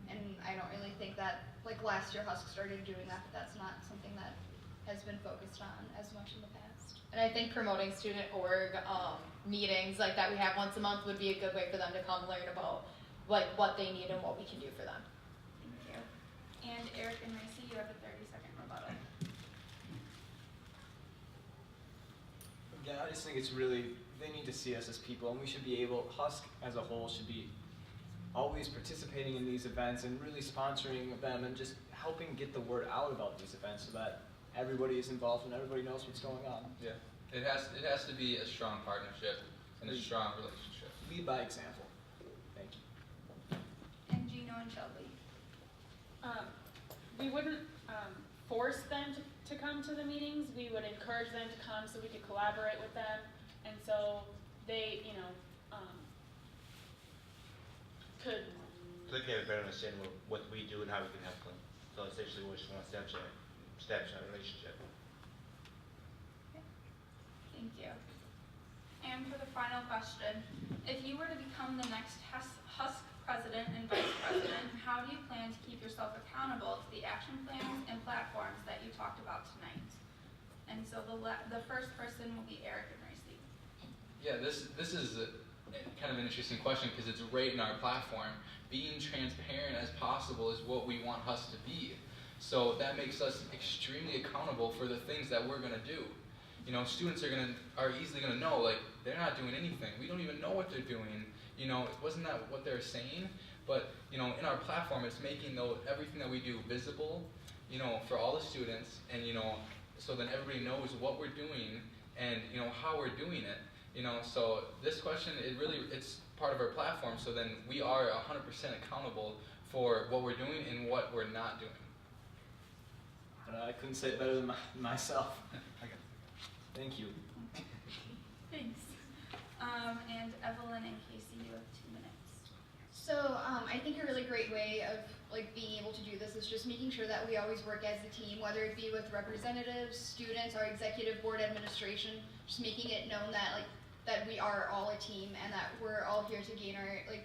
And I don't really think that, last year Husk started doing that, but that's not something that has been focused on as much in the past. And I think promoting student org meetings like that we have once a month would be a good way for them to come learn about what they need and what we can do for them. Thank you. And Eric and Racy, you have a 30-second rebuttal. Yeah, I just think it's really, they need to see us as people, and we should be able, Husk as a whole should be always participating in these events and really sponsoring them and just helping get the word out about these events so that everybody is involved and everybody knows what's going on. Yeah. It has to be a strong partnership and a strong relationship. Lead by example. Thank you. And Gino and Shelby. We wouldn't force them to come to the meetings. We would encourage them to come so we could collaborate with them, and so they, could. So they can have a better understanding of what we do and how we can help them. So essentially, we're just going to establish our relationship. Thank you. And for the final question, if you were to become the next Husk president, and vice president, how do you plan to keep yourself accountable to the action plans and platforms that you talked about tonight? And so the first person will be Eric and Racy. Yeah, this is kind of an interesting question because it's right in our platform. Being transparent as possible is what we want us to be. So that makes us extremely accountable for the things that we're going to do. You know, students are easily going to know, like, they're not doing anything. We don't even know what they're doing. You know, wasn't that what they're saying? But, you know, in our platform, it's making everything that we do visible, you know, for all the students, and, you know, so then everybody knows what we're doing and, you know, how we're doing it. You know, so this question, it's part of our platform, so then we are 100% accountable for what we're doing and what we're not doing. I couldn't say it better than myself. Thank you. Thanks. And Evelyn and Casey, you have 2 minutes. So I think a really great way of like being able to do this is just making sure that we always work as a team, whether it be with representatives, students, our executive board administration, just making it known that that we are all a team and that we're all here to gain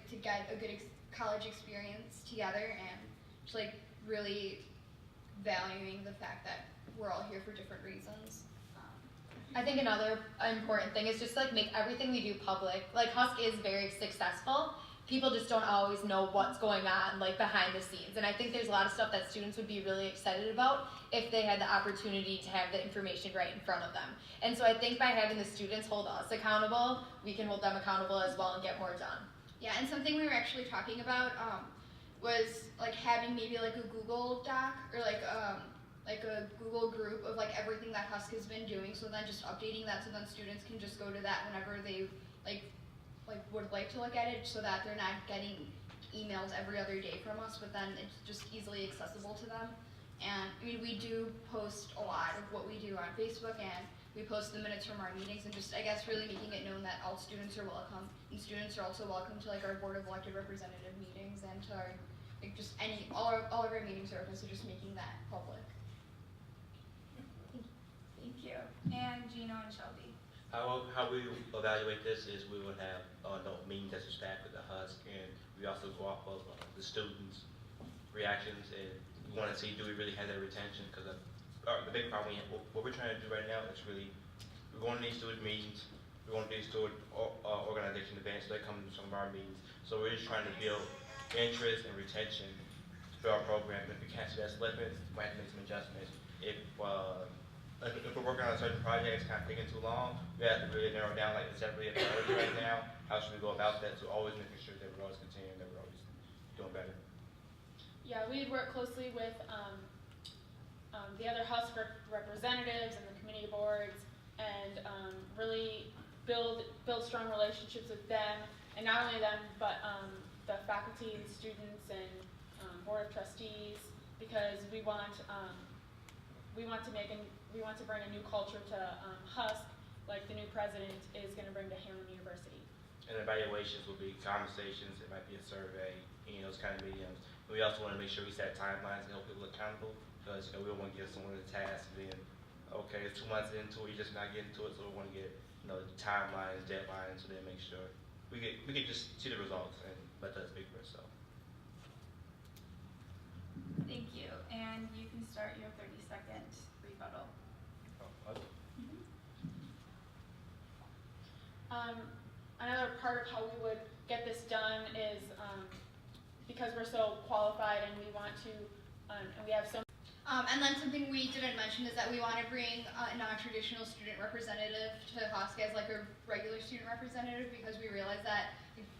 to get a good college experience together, and just really valuing the fact that we're all here for different reasons. I think another important thing is just make everything we do public. Husk is very successful. People just don't always know what's going on behind the scenes. And I think there's a lot of stuff that students would be really excited about if they had the opportunity to have the information right in front of them. And so I think by having the students hold us accountable, we can hold them accountable as well and get more done. Yeah, and something we were actually talking about was having maybe a Google Doc or a Google group of everything that Husk has been doing, so then just updating that so then students can just go to that whenever they would like to look at it, so that they're not getting emails every other day from us, but then it's just easily accessible to them. And I mean, we do post a lot of what we do on Facebook, and we post the minutes from our meetings, and just I guess really making it known that all students are welcome, and students are also welcome to our board of elected representative meetings and to our all of our meetings are open, so just making that public. Thank you. And Gino and Shelby. How we evaluate this is we would have meetings as a staff with the Husk, and we also go off of the students' reactions, and we want to see, do we really have that retention? Because the big problem what we're trying to do right now is really, we're going to these student meetings, we're going to these student organization events, so they come to some of our meetings. So we're just trying to build interest and retention for our program. If we can't see that slipping, we have to make some adjustments. If we're working on a certain project, it's kind of taking too long, we have to really narrow down it's really a priority right now. How should we go about that? So always making sure that we're always continuing, that we're always doing better. Yeah, we'd work closely with the other Husk representatives and the community boards, and really build strong relationships with them, and not only them, but the faculty and students and board of trustees, because we want to bring a new culture to Husk, like the new president is going to bring to Hamlin University. And evaluations will be conversations, it might be a survey, those kind of mediums. And we also want to make sure we set timelines and hold people accountable, because we don't want to give someone a task and then, okay, it's 2 months into it, you're just not getting to it, so we want to get timelines, deadlines, so then make sure we can just see the results and let that speak for itself. Thank you. And you can start your 30-second rebuttal. Another part of how we would get this done is because we're so qualified and we want to, and we have so. And then something we didn't mention is that we want to bring a non-traditional student representative to Husk as a regular student representative, because we realize that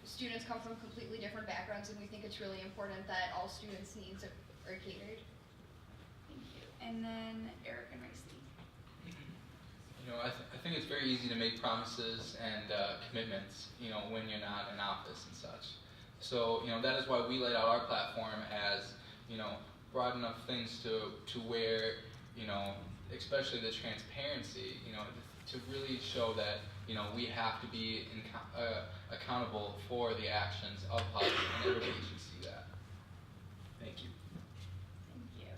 students come from completely different backgrounds, and we think it's really important that all students' needs are catered. Thank you. And then Eric and Racy. I think it's very easy to make promises and commitments, when you're not in office and such. So, that is why we laid out our platform as, broad enough things to where, especially the transparency, to really show that, we have to be accountable for the actions of Husk, and everybody should see that. Thank you. Thank you.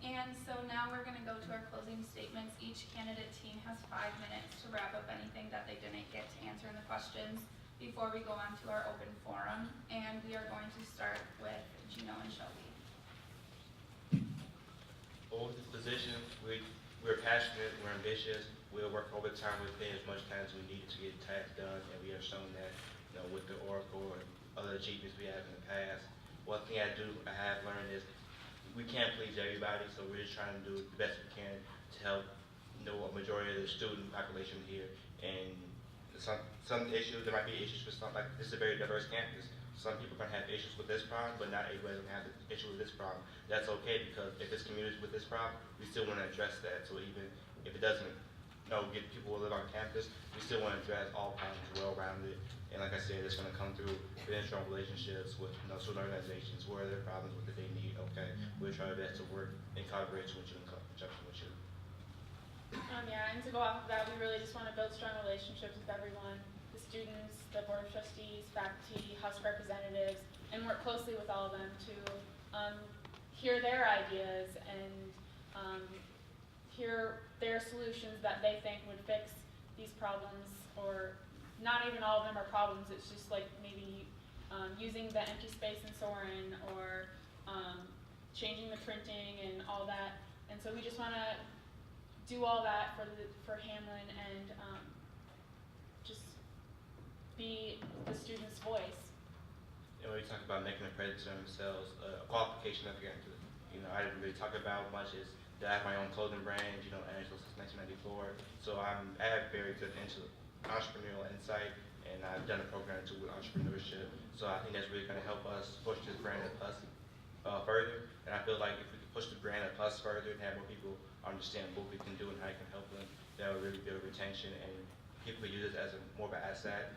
And so now we're going to go to our closing statements. Each candidate team has 5 minutes to wrap up anything that they didn't get to answer in the questions. before we go on to our open forum. And we are going to start with Gino and Shelby. Well, with this position, we're passionate, we're ambitious, we'll work overtime within as much time as we need to get tasks done, and we have shown that, with the Oracle and other achievements we have in the past. One thing I have learned is we can't please everybody, so we're just trying to do the best we can to help, a majority of the student population here. And some issues, there might be issues with some, like this is a very diverse campus. Some people are going to have issues with this problem, but not everybody's going to have an issue with this problem. That's okay, because if it's communities with this problem, we still want to address that. So even if it doesn't, get people who live on campus, we still want to address all problems well-rounded. And like I said, it's going to come through building strong relationships with student organizations. Where are their problems, what do they need? Okay, we'll try our best to work in collaboration with you, in conjunction with you. Yeah, and to go off of that, we really just want to build strong relationships with everyone, the students, the board of trustees, faculty, Husk representatives, and work closely with all of them to hear their ideas and hear their solutions that they think would fix these problems, or not even all of them are problems. It's just like maybe using the empty space in Soren, or changing the printing and all that. And so we just want to do all that for Hamlin and just be the student's voice. And when we talk about making a presence of themselves, a qualification I forgot to, I didn't really talk about much is that I have my own clothing brand, Angelo since 1994. So I have very good entrepreneurial insight, and I've done a program too with entrepreneurship. So I think that's really going to help us push this brand of us further. And I feel like if we can push the brand of us further and have more people understand what we can do and how it can help them, that will really build retention, and people will use it as more of an asset.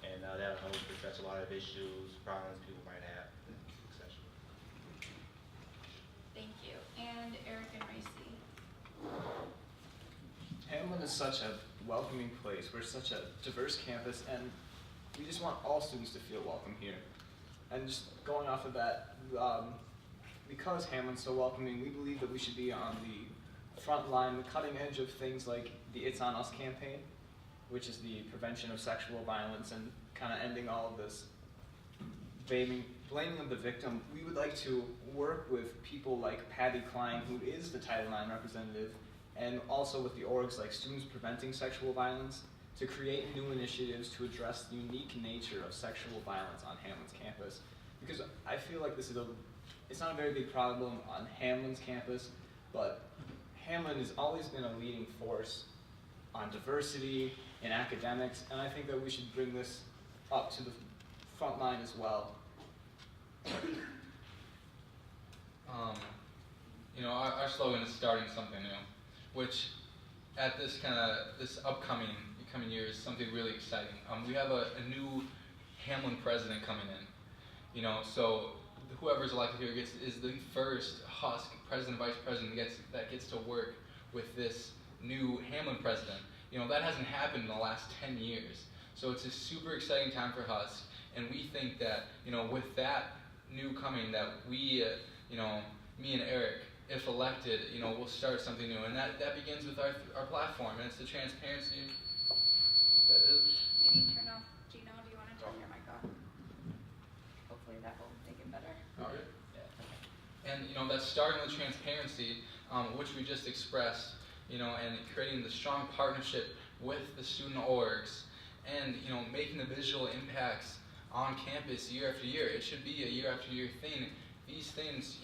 And that'll help address a lot of issues, problems people might have, etc. Thank you. And Eric and Racy. Hamlin is such a welcoming place. We're such a diverse campus, and we just want all students to feel welcome here. And just going off of that, because Hamlin's so welcoming, we believe that we should be on the front line, the cutting edge of things like the It's On Us campaign, which is the prevention of sexual violence and kind of ending all of this blaming of the victim. We would like to work with people like Patty Klein, who is the Title IX representative, and also with the orgs like Students Preventing Sexual Violence, to create new initiatives to address the unique nature of sexual violence on Hamlin's campus. Because I feel like it's not a very big problem on Hamlin's campus, but Hamlin has always been a leading force on diversity in academics, and I think that we should bring this up to the front line as well. Our slogan is starting something new, which at this upcoming year is something really exciting. We have a new Hamlin president coming in, so whoever's elected here is the first Husk president, vice president that gets to work with this new Hamlin president. That hasn't happened in the last 10 years. So it's a super exciting time for Husk, and we think that, with that new coming, that we, me and Eric, if elected, we'll start something new. And that begins with our platform, and it's the transparency. That is. Maybe turn off, Gino, do you want to turn your mic off? Hopefully that will make it better. All right. Yeah. And, that's starting with transparency, which we just expressed, and creating the strong partnership with the student orgs, and making the visual impacts on campus year after year. It should be a year after year thing. These things,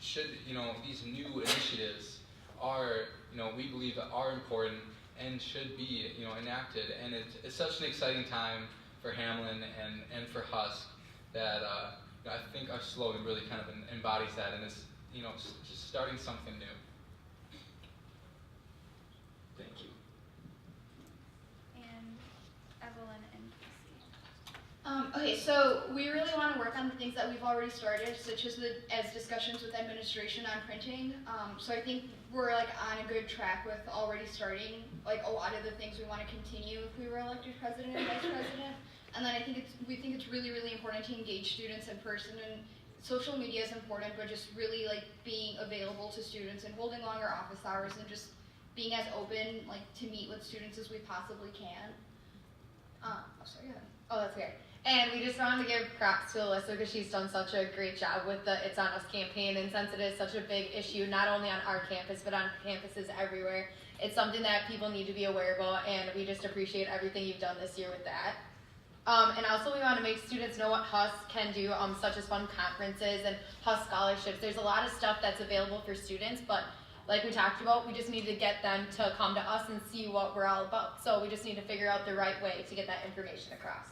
these new initiatives are, we believe are important and should be, enacted. And it's such an exciting time for Hamlin and for Husk that I think our slogan really kind of embodies that, and it's, just starting something new. Thank you. And Evelyn and Casey. Okay, so we really want to work on the things that we've already started, such as discussions with administration on printing. So I think we're on a good track with already starting a lot of the things we want to continue if we were elected president and vice president. And then we think it's really, really important to engage students in person, and social media is important, but just really being available to students and holding longer office hours and just being as open to meet with students as we possibly can. Sorry, go ahead. Oh, that's okay. And we just wanted to give props to Alyssa because she's done such a great job with the It's On Us campaign. And since it is such a big issue, not only on our campus, but on campuses everywhere, it's something that people need to be aware about. And we just appreciate everything you've done this year with that. And also we want to make students know what HUSC can do, such as fun conferences and HUSC scholarships. There's a lot of stuff that's available for students, but like we talked about, we just need to get them to come to us and see what we're all about. So we just need to figure out the right way to get that information across.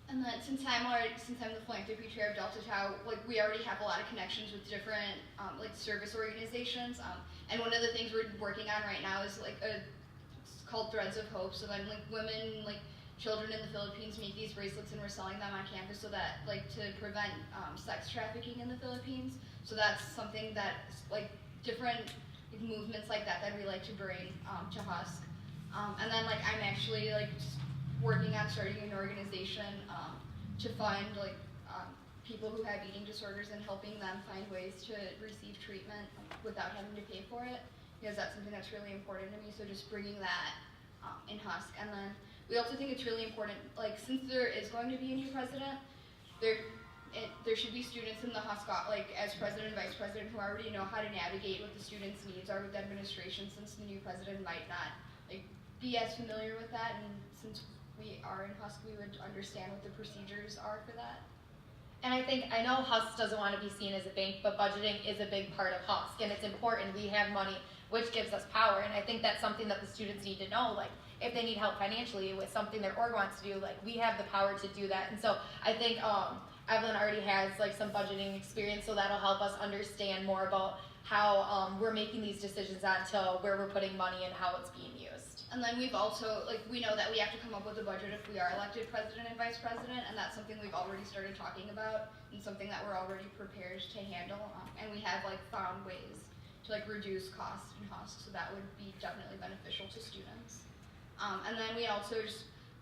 And then since I'm the philanthropy chair of Delta Tau, like we already have a lot of connections with different like service organizations. And one of the things we're working on right now is like it's called Threads of Hope. So then like women, like children in the Philippines make these bracelets and we're selling them on campus so that like to prevent sex trafficking in the Philippines. So that's something that like different like, movements like that we like to bring to HUSC. And then like I'm actually like just working on starting an organization to fund like people who have eating disorders and helping them find ways to receive treatment without having to pay for it, because that's something that's really important to me. So just bringing that in HUSC. And then we also think it's really important, like since there is going to be a new president, there should be students in the HUSC, like as president and vice president, who already know how to navigate what the students' needs are with the administration, since the new president might not like be as familiar with that, and since we are in HUSC, we would understand what the procedures are for that. And I know HUSC doesn't want to be seen as a bank, but budgeting is a big part of HUSC, and it's important. We have money, which gives us power, and I think that's something that the students need to know. Like, if they need help financially with something their org wants to do, like, we have the power to do that. And so I think Evelyn already has like some budgeting experience, so that'll help us understand more about how we're making these decisions on to where we're putting money and how it's being used. And then we've also, like, we know that we have to come up with a budget if we are elected president and vice president, and that's something we've already started talking about, and something that we're already prepared to handle. And we have, like, found ways to, like, reduce costs in HUSC, so that would be definitely beneficial to students. And then we also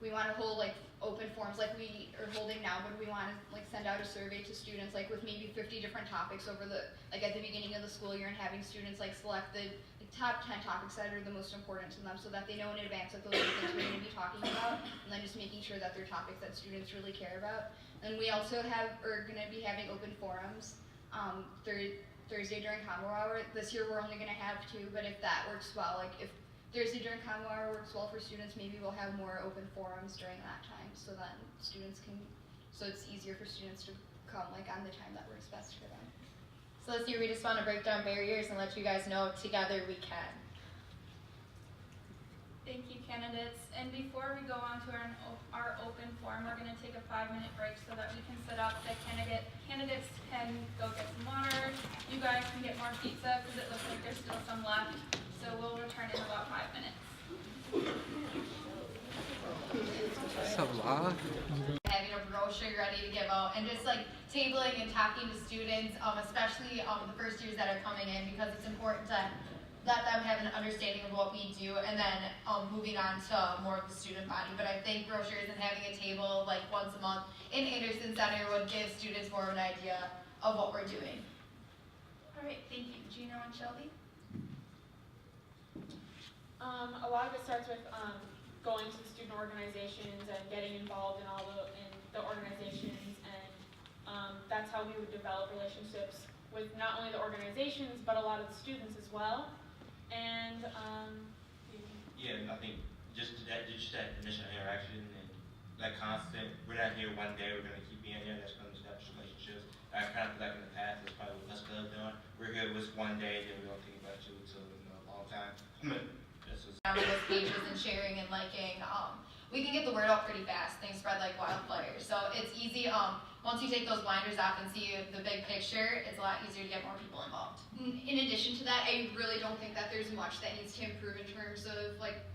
we want to hold, like, open forums like we are holding now, but we want to, like, send out a survey to students, like, with maybe 50 different topics over the, like, at the beginning of the school year, and having students, like, select the top 10 topics that are the most important to them, so that they know in advance that those are the things we're going to be talking about, and then just making sure that they're topics that students really care about. And we also are going to be having open forums Thursday during Convo Hour. This year we're only going to have 2, but if that works well, like if Thursday during Convo Hour works well for students, maybe we'll have more open forums during that time, so then students can, so it's easier for students to come like on the time that works best for them. So this year we just want to break down barriers and let you guys know together we can. Thank you, candidates. And before we go on to our open forum, we're going to take a 5-minute break so that we can sit up. The candidates can go get some water. You guys can get more pizza because it looks like there's still some left. So we'll return in about 5 minutes. Having a brochure ready to give out, and just like tabling and talking to students, especially the first years that are coming in, because it's important to let them have an understanding of what we do, and then moving on to more of the student body. But I think brochures and having a table like once a month in Anderson Center would give students more of an idea of what we're doing. All right, thank you. Gino and Shelby? A lot of it starts with going to the student organizations and getting involved in all the organizations, and that's how we would develop relationships with not only the organizations but a lot of the students as well. And Yeah, I think just that initial interaction and that constant. We're not here one day. We're gonna keep being here. That's gonna establish relationships. I kind of feel like in the past, that's probably what us club doing. We're here with one day, then we don't think about you until a long time. With pages and sharing and liking, we can get the word out pretty fast. Things spread like wildfire. So it's easy, once you take those blinders off and see the big picture, it's a lot easier to get more people involved. In addition to that, I really don't think that there's much that needs to improve in terms of like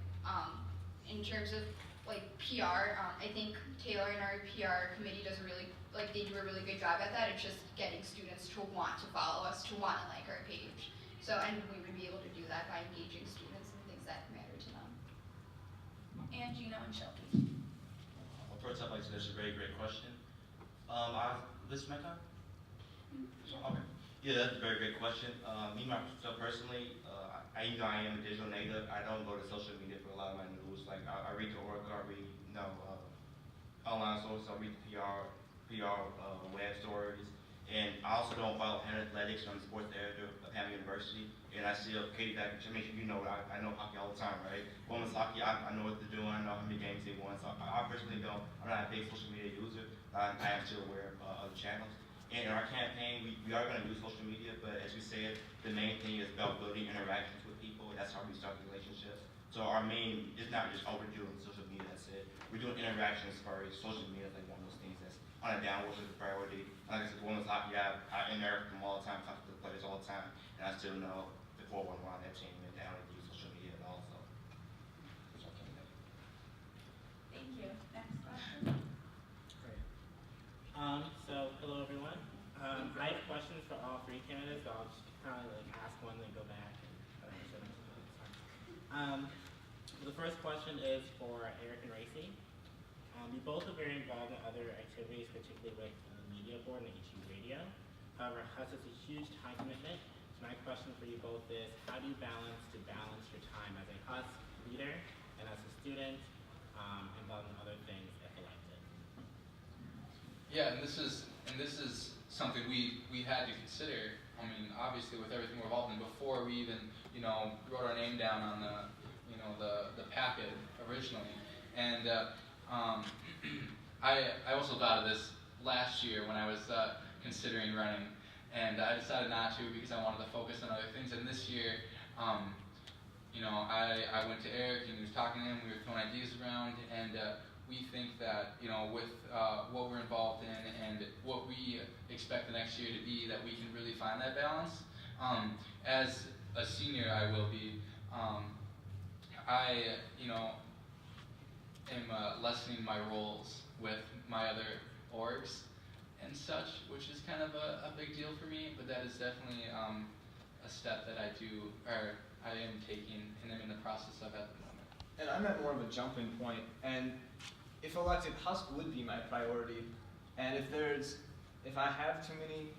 PR. I think Taylor and our PR committee does they do a really good job at that. It's just getting students to want to follow us, to want to like our page. So, and we would be able to do that by engaging students in things that matter to them. And Gino and Shelby. Well, first off, that's a very great question. This is my time? Okay. Yeah, that's a very great question. Me myself personally, I am a digital native. I don't go to social media for a lot of my news. Like I read the Oracle, I read online sources. I read PR web stories. And I also don't follow Hamlin Athletics. I'm the sports editor of Hamlin University. And I see Katie back, which makes sure you know, I know hockey all the time, right? Women's hockey, I know what they're doing. I know how many games they won. So I personally don't, I'm not a big social media user. I am still aware of other channels. And in our campaign, we are going to use social media, but as we said, the main thing is about building interactions with people. That's how we start relationships. So our main, it's not just, oh, we're doing social media, that's it. We're doing interactions as far as social media is like one of those things that's on a downward as a priority. And like I said, women's hockey, I interact with them all the time, talk to the players all the time, and I still know the 411 on that team, and they don't use social media at all, so. That's all I can say. Thank you. Next question. Great. So hello everyone. I have questions for all three candidates, so I'll just kind of like ask one and then go back and answer them. The first question is for Eric and Racy. You both are very involved in other activities, particularly with the media board and HU Radio. However, HUS is a huge time commitment. So my question for you both is, how do you balance your time as a HUS leader and as a student involved in other things if elected? Yeah, and this is something we had to consider. I mean, obviously with everything we're involved in before we even, wrote our name down on the packet originally. And I also thought of this last year when I was considering running, and I decided not to because I wanted to focus on other things. And this year, I went to Eric and he was talking to him. We were throwing ideas around, and we think that with what we're involved in and what we expect the next year to be, that we can really find that balance. As a senior, I will be. I am lessening my roles with my other orgs and such, which is kind of a big deal for me, but that is definitely a step that I am taking and I'm in the process of at the moment. And I'm at more of a jumping point, and if elected, HUSC would be my priority. And if I have too many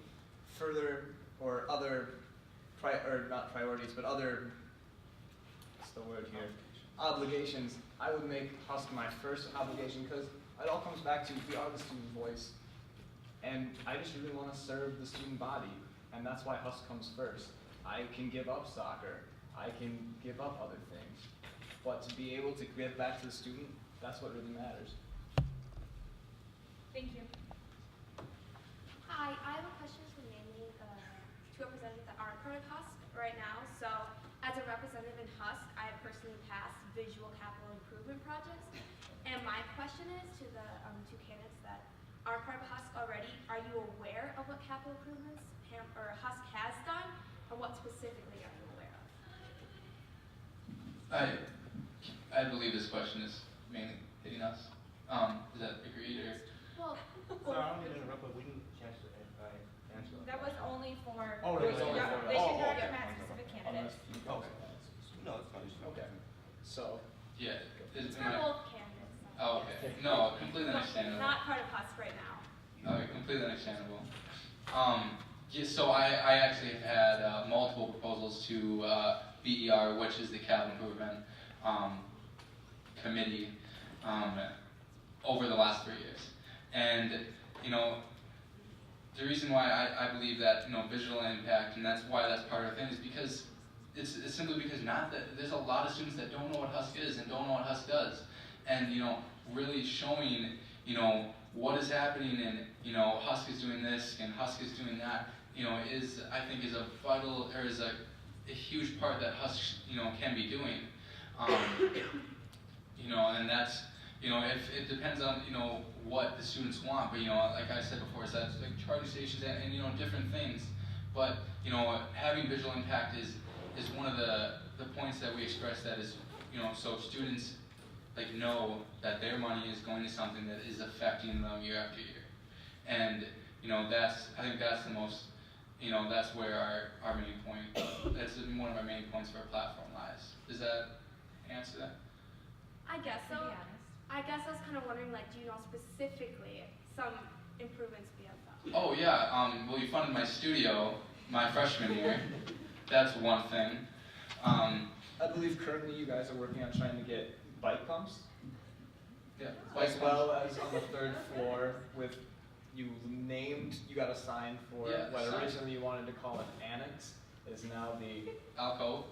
further or other, not priorities, but other, what's the word here? Obligations, I would make HUSC my first obligation, because it all comes back to we are the student voice, and I just really want to serve the student body, and that's why HUSC comes first. I can give up soccer, I can give up other things, but to be able to give back to the student, that's what really matters. Thank you. Hi, I have a question for mainly two representatives that aren't part of HUSC right now. So, as a representative in HUSC, I have personally passed visual capital improvement projects. And my question is to the two candidates that aren't part of HUSC already, are you aware of what capital improvements HUSC has done, and what specifically are you aware of? I believe this question is mainly hitting us. Is that agreed or? Well, So I don't mean to interrupt, but we didn't chance to answer. That was only for. Oh, it was only Yeah, for- they should oh, not okay. match specific candidates. Okay. No, it's fine. Okay. So, Yeah. it's for both candidates. so- Oh, okay. No, completely understandable. Not part of HUSC right now. Completely understandable. Yeah, so I actually have had multiple proposals to BER, which is the capital improvement committee, over the last 3 years. And, the reason why I believe that, visual impact, and that's why that's part of the thing, is because it's simply because there's a lot of students that don't know what HUSC is and don't know what HUSC does. And, really showing, what is happening and, HUSC is doing this and HUSC is doing that, I think is a vital, or is a huge part that HUSC, can be doing. And that's, if it depends on, what the students want, but, like I said before, it's that like charging stations and different things. But, having visual impact is one of the points that we express, that is, so students know that their money is going to something that is affecting them year after year. And, I think that's the most, that's where our main point, that's one of our main points of our platform lies. Does that answer that? I guess so. To be honest. I guess I was kind of wondering, do you know specifically some improvements we have done? Oh yeah, well you funded my studio my freshman year. That's one thing. I believe currently you guys are working on trying to get bike pumps. Yeah. as well as on the third floor with, you got a sign for Yeah, what sign. originally you wanted to call an annex, is now the, Alcove.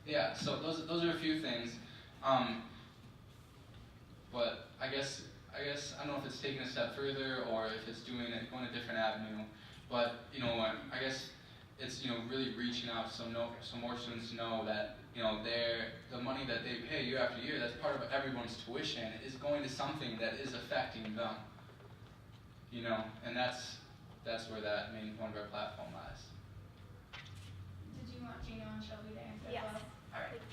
Yeah, so those are a few things. But I guess I don't know if it's taking a step further or if it's going a different avenue. But I guess it's really reaching out so more students know that the money that they pay year after year, that's part of everyone's tuition, is going to something that is affecting them. And that's where that one of our platform lies. Did you want Gino and Shelby to answer Yes. as well? All right.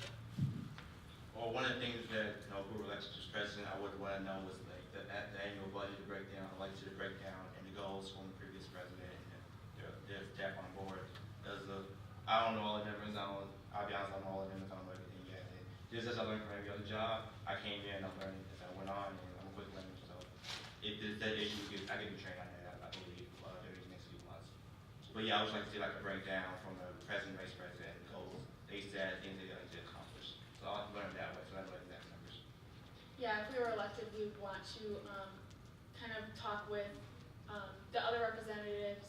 Well, one of the things that, who were elected as president, I would want to know was like the annual budget breakdown. I'd like to see the breakdown and the goals from the previous president and their staff on board. I don't know all the numbers. I'll be honest, I don't know all the numbers. I don't know everything yet. And just as I learned from every other job, I came in and I'm learning as I went on, and I'm a quick learner. So if there's that issue, I can be trained on that. I believe during the next few months. But yeah, I would like to see like a breakdown from the president, vice president, goals, they said, things they like to accomplish. So I'll learn that way, so I know exact numbers. Yeah, if we were elected, we would want to kind of talk with the other representatives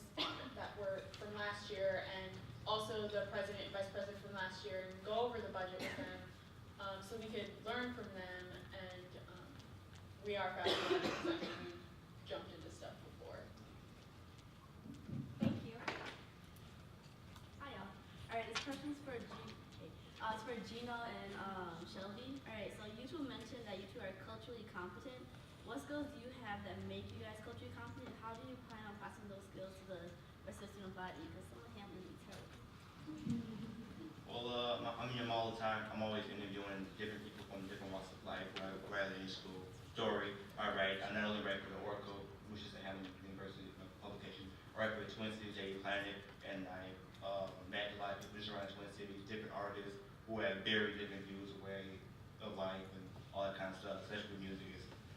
that were from last year, and also the president and vice president from last year, and go over the budget with them, so we could learn from them. And we are fast learners, because I mean, we jumped into stuff before. Thank you. Hi, y'all. All right, this question's for it's for Gino and Shelby. All right, so you two mentioned that you two are culturally competent. What skills do you have that make you guys culturally competent? How do you plan on passing those skills to the rest of the student body? Because some of Hamlin needs help. Well, I'm all the time. I'm always interviewing different people from different walks of life, rather in school. Story, I write. I not only write for the Oracle, which is the Hamlin University publication, I write for the Twin Cities Daily Planet, and I met a lot of people just around the Twin Cities, different artists who have very different views of way of life and all that kind of stuff, especially with music.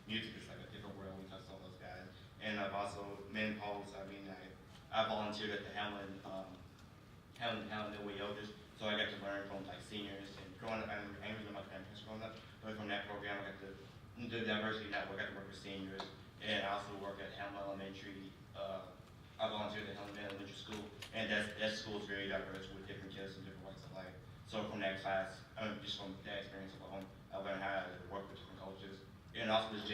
Music is like a different world when you talk to all those guys. And I've also been polls. I mean, I volunteered at the Hamlin Way Elders, so I got to learn from like seniors and growing up. I'm angry with my grandparents growing up, but from that program, I got to do the diversity network. I got to work with seniors, and I also work at Hamlin Elementary. I volunteered at Hamlin Elementary School, and that school is very diverse with different kids and different walks of life. So from that class, just from that experience alone, I learned how to work with different cultures. And also this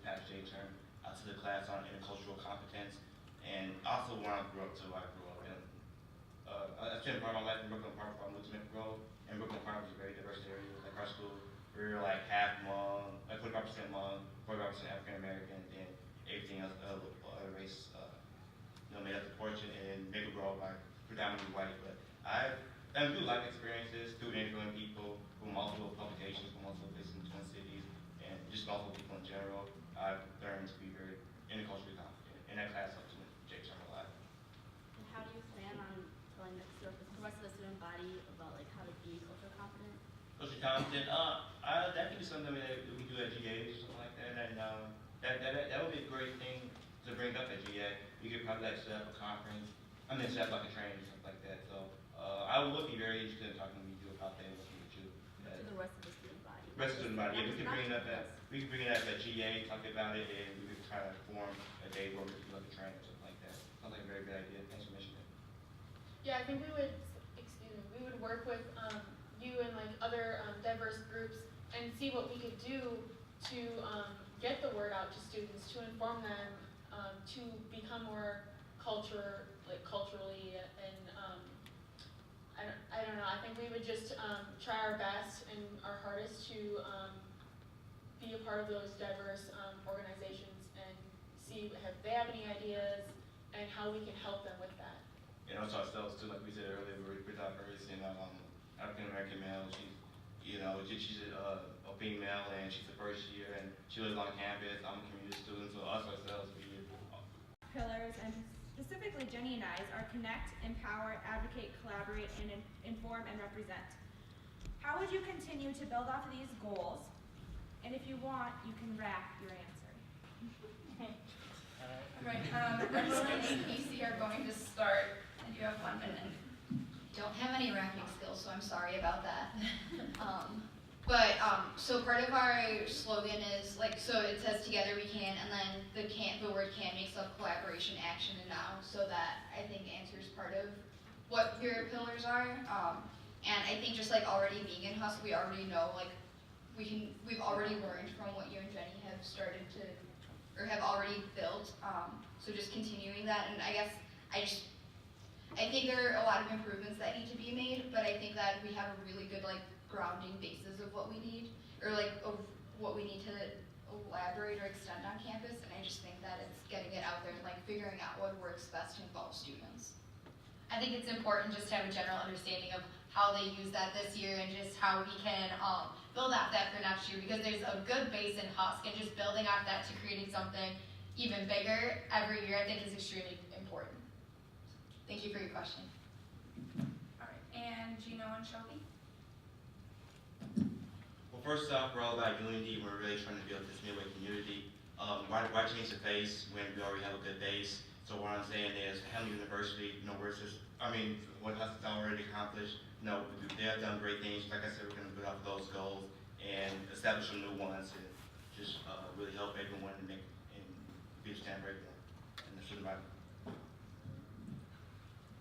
past J term, I took a class on intercultural competence. And also when I grew up too, I grew up in, I spent part of my life in Brooklyn Park before I moved to Maple Grove. And Brooklyn Park was a very diverse area. Like our school, we were like half Hmong, like 45% Hmong, 45% African American, and everything else, other race, made up the portion. And Maple Grove, like predominantly white. But I do life experiences through interviewing people from multiple publications, from multiple places in the Twin Cities, and just multiple people in general. I've learned to be very interculturally competent. And that class helped me with J-term a lot. And how do you plan on telling the rest of the student body about like how to be culturally competent? Culturally competent, that could be something that we do at GA or something like that. And that would be a great thing to bring up at GA. We could probably like set up a conference. Set up like a training or something like that. So I would be very interested in talking with you about that and working with you. To the rest of the student body. Rest of the student body, yeah, we could bring it up at GA, talk about it, and we could try to form a day where we could do like a training or something like that. Sounds like a very good idea. Thanks for mentioning it. Yeah, I think we would work with you and like other diverse groups and see what we could do to get the word out to students, to inform them, to become more culturally, and I don't know. I think we would just try our best and our hardest to be a part of those diverse organizations and see if they have any ideas and how we can help them with that. And also ourselves too, like we said earlier, we're diverse and African American male. She's a female and she's a first year and she lives on campus. I'm a community student, so us ourselves Pillars, and specifically Jenny and I's, are connect, empower, advocate, collaborate, and inform and represent. How would you continue to build off of these goals? And if you want, you can wrap your answer. All right, Evelyn and Casey are going to start, and you have 1 minute. Don't have any rapping skills, so I'm sorry about that. So part of our slogan is like, so it says together we can, and then the word can makes up collaboration, action, and now. So that I think answers part of what your pillars are. And I think just like already being in Husk, we already know like we've already learned from what you and Jenny have started to, or have already built. So just continuing that, and I think there are a lot of improvements that need to be made, but I think that we have a really good like grounding basis of what we need, or like of what we need to elaborate or extend on campus, and I just think that it's getting it out there and like figuring out what works best to involve students. I think it's important just to have a general understanding of how they use that this year and just how we can build off that for next year, because there's a good base in Husk, and just building off that to creating something even bigger every year I think is extremely important. Thank you for your question. All right, and Gino and Shelby? Well, first off, we're all about unity. We're really trying to build this Midway community. Why change the face when we already have a good base? So what I'm saying is, Hamlin University, we're just, what Husk has already accomplished, they have done great things. Like I said, we're going to build off those goals and establish some new ones, and just really help everyone and be a stand for everyone in the student body.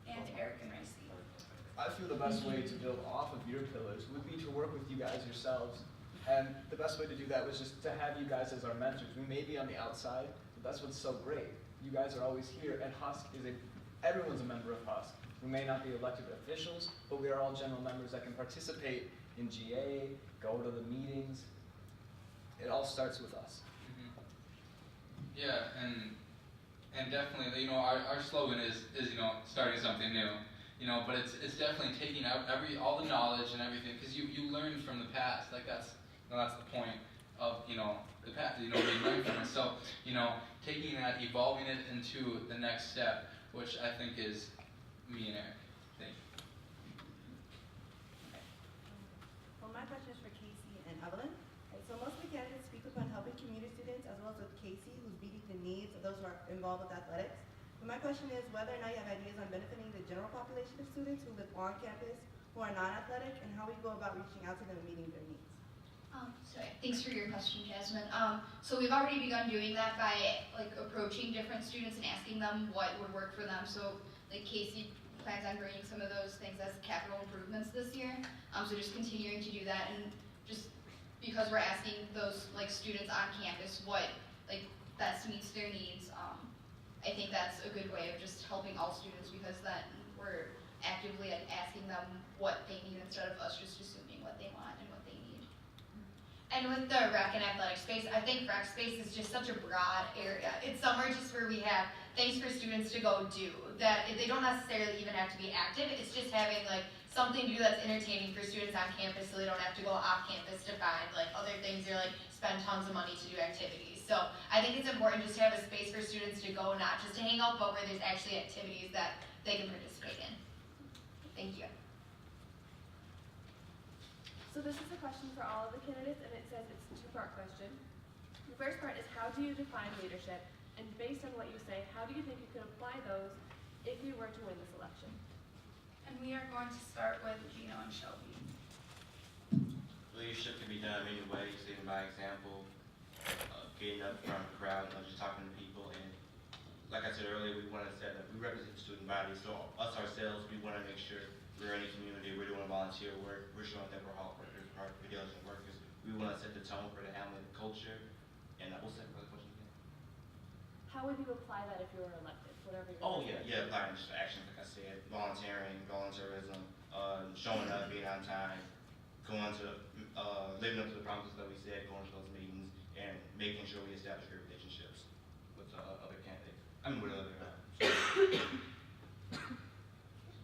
And Eric and Ricey. I feel the best way to build off of your pillars would be to work with you guys yourselves. And the best way to do that was just to have you guys as our mentors. We may be on the outside, but that's what's so great. You guys are always here, and Husk everyone's a member of Husk. We may not be elected officials, but we are all general members that can participate in GA, go to the meetings. It all starts with us. Yeah, and definitely, our slogan is starting something new. But it's definitely taking out all the knowledge and everything, because you learn from the past. Like that's the point of the past. We learn from it. So taking that, evolving it into the next step, which I think is me and Eric. Thank you. Well, my question is for Casey and Evelyn. So most of the candidates speak upon helping community students, as well as with Casey, who's meeting the needs of those who are involved with athletics. But my question is whether or not you have ideas on benefiting the general population of students who live on campus, who are non-athletic, and how we go about reaching out to them and meeting their needs. Thanks for your question, Jasmine. So we've already begun doing that by like approaching different students and asking them what would work for them. So like Casey plans on bringing some of those things as capital improvements this year. So just continuing to do that, and just because we're asking those like students on campus what like best meets their needs. I think that's a good way of just helping all students, because then we're actively asking them what they need instead of us just assuming what they want and what they need. And with the rec and athletic space, I think rec space is just such a broad area. It's somewhere just where we have things for students to go do, that they don't necessarily even have to be active. It's just having like something to do that's entertaining for students on campus, so they don't have to go off campus to find like other things or like spend tons of money to do activities. So I think it's important just to have a space for students to go, not just to hang out, but where there's actually activities that they can participate in. Thank you. So this is a question for all of the candidates, and it says it's a two-part question. The first part is, how do you define leadership? And based on what you say, how do you think you could apply those if you were to win this election? And we are going to start with Gino and Shelby. Leadership can be done many ways, even by example, getting up in front of the crowd, just talking to people. And like I said earlier, we represent the student body, so us ourselves, we want to make sure we're in the community, we're doing volunteer work, we're showing that we're hard workers, we're diligent workers. We want to set the tone for the Hamlet culture. And what's that other question again? How would you apply that if you were elected? Whatever your Applying just actions, like I said, volunteerism, showing up, being on time, going to living up to the promises that we said, going to those meetings, and making sure we establish good relationships with other candidates. With other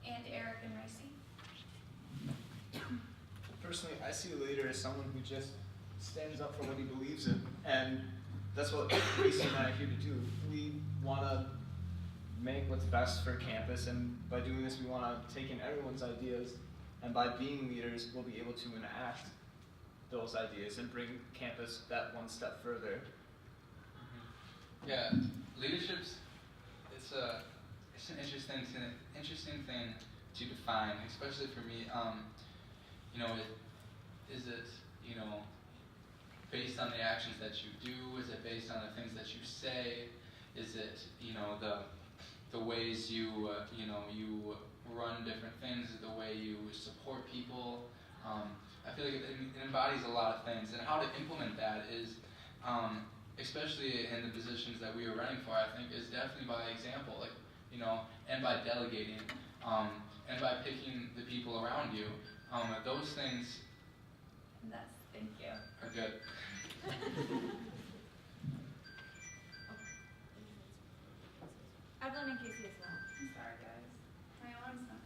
And Eric and Ricey. Personally, I see a leader as someone who just stands up for what he believes in, and that's what Casey and I are here to do. We want to make what's best for campus, and by doing this, we want to take in everyone's ideas, and by being leaders, we'll be able to enact those ideas and bring campus that one step further. Yeah, leadership's it's an interesting thing to define, especially for me. you know, based on the actions that you do? Is it based on the things that you say? Is it, you know, the ways you, you know, you run different things, the way you support people? I feel like it embodies a lot of things, and how to implement that is, especially in the positions that we were running for, I think, is definitely by example, like, you know, and by delegating, and by picking the people around you. Those things And that's, thank you. are good. Evelyn and Casey as well. I'm sorry, guys. My alarm's not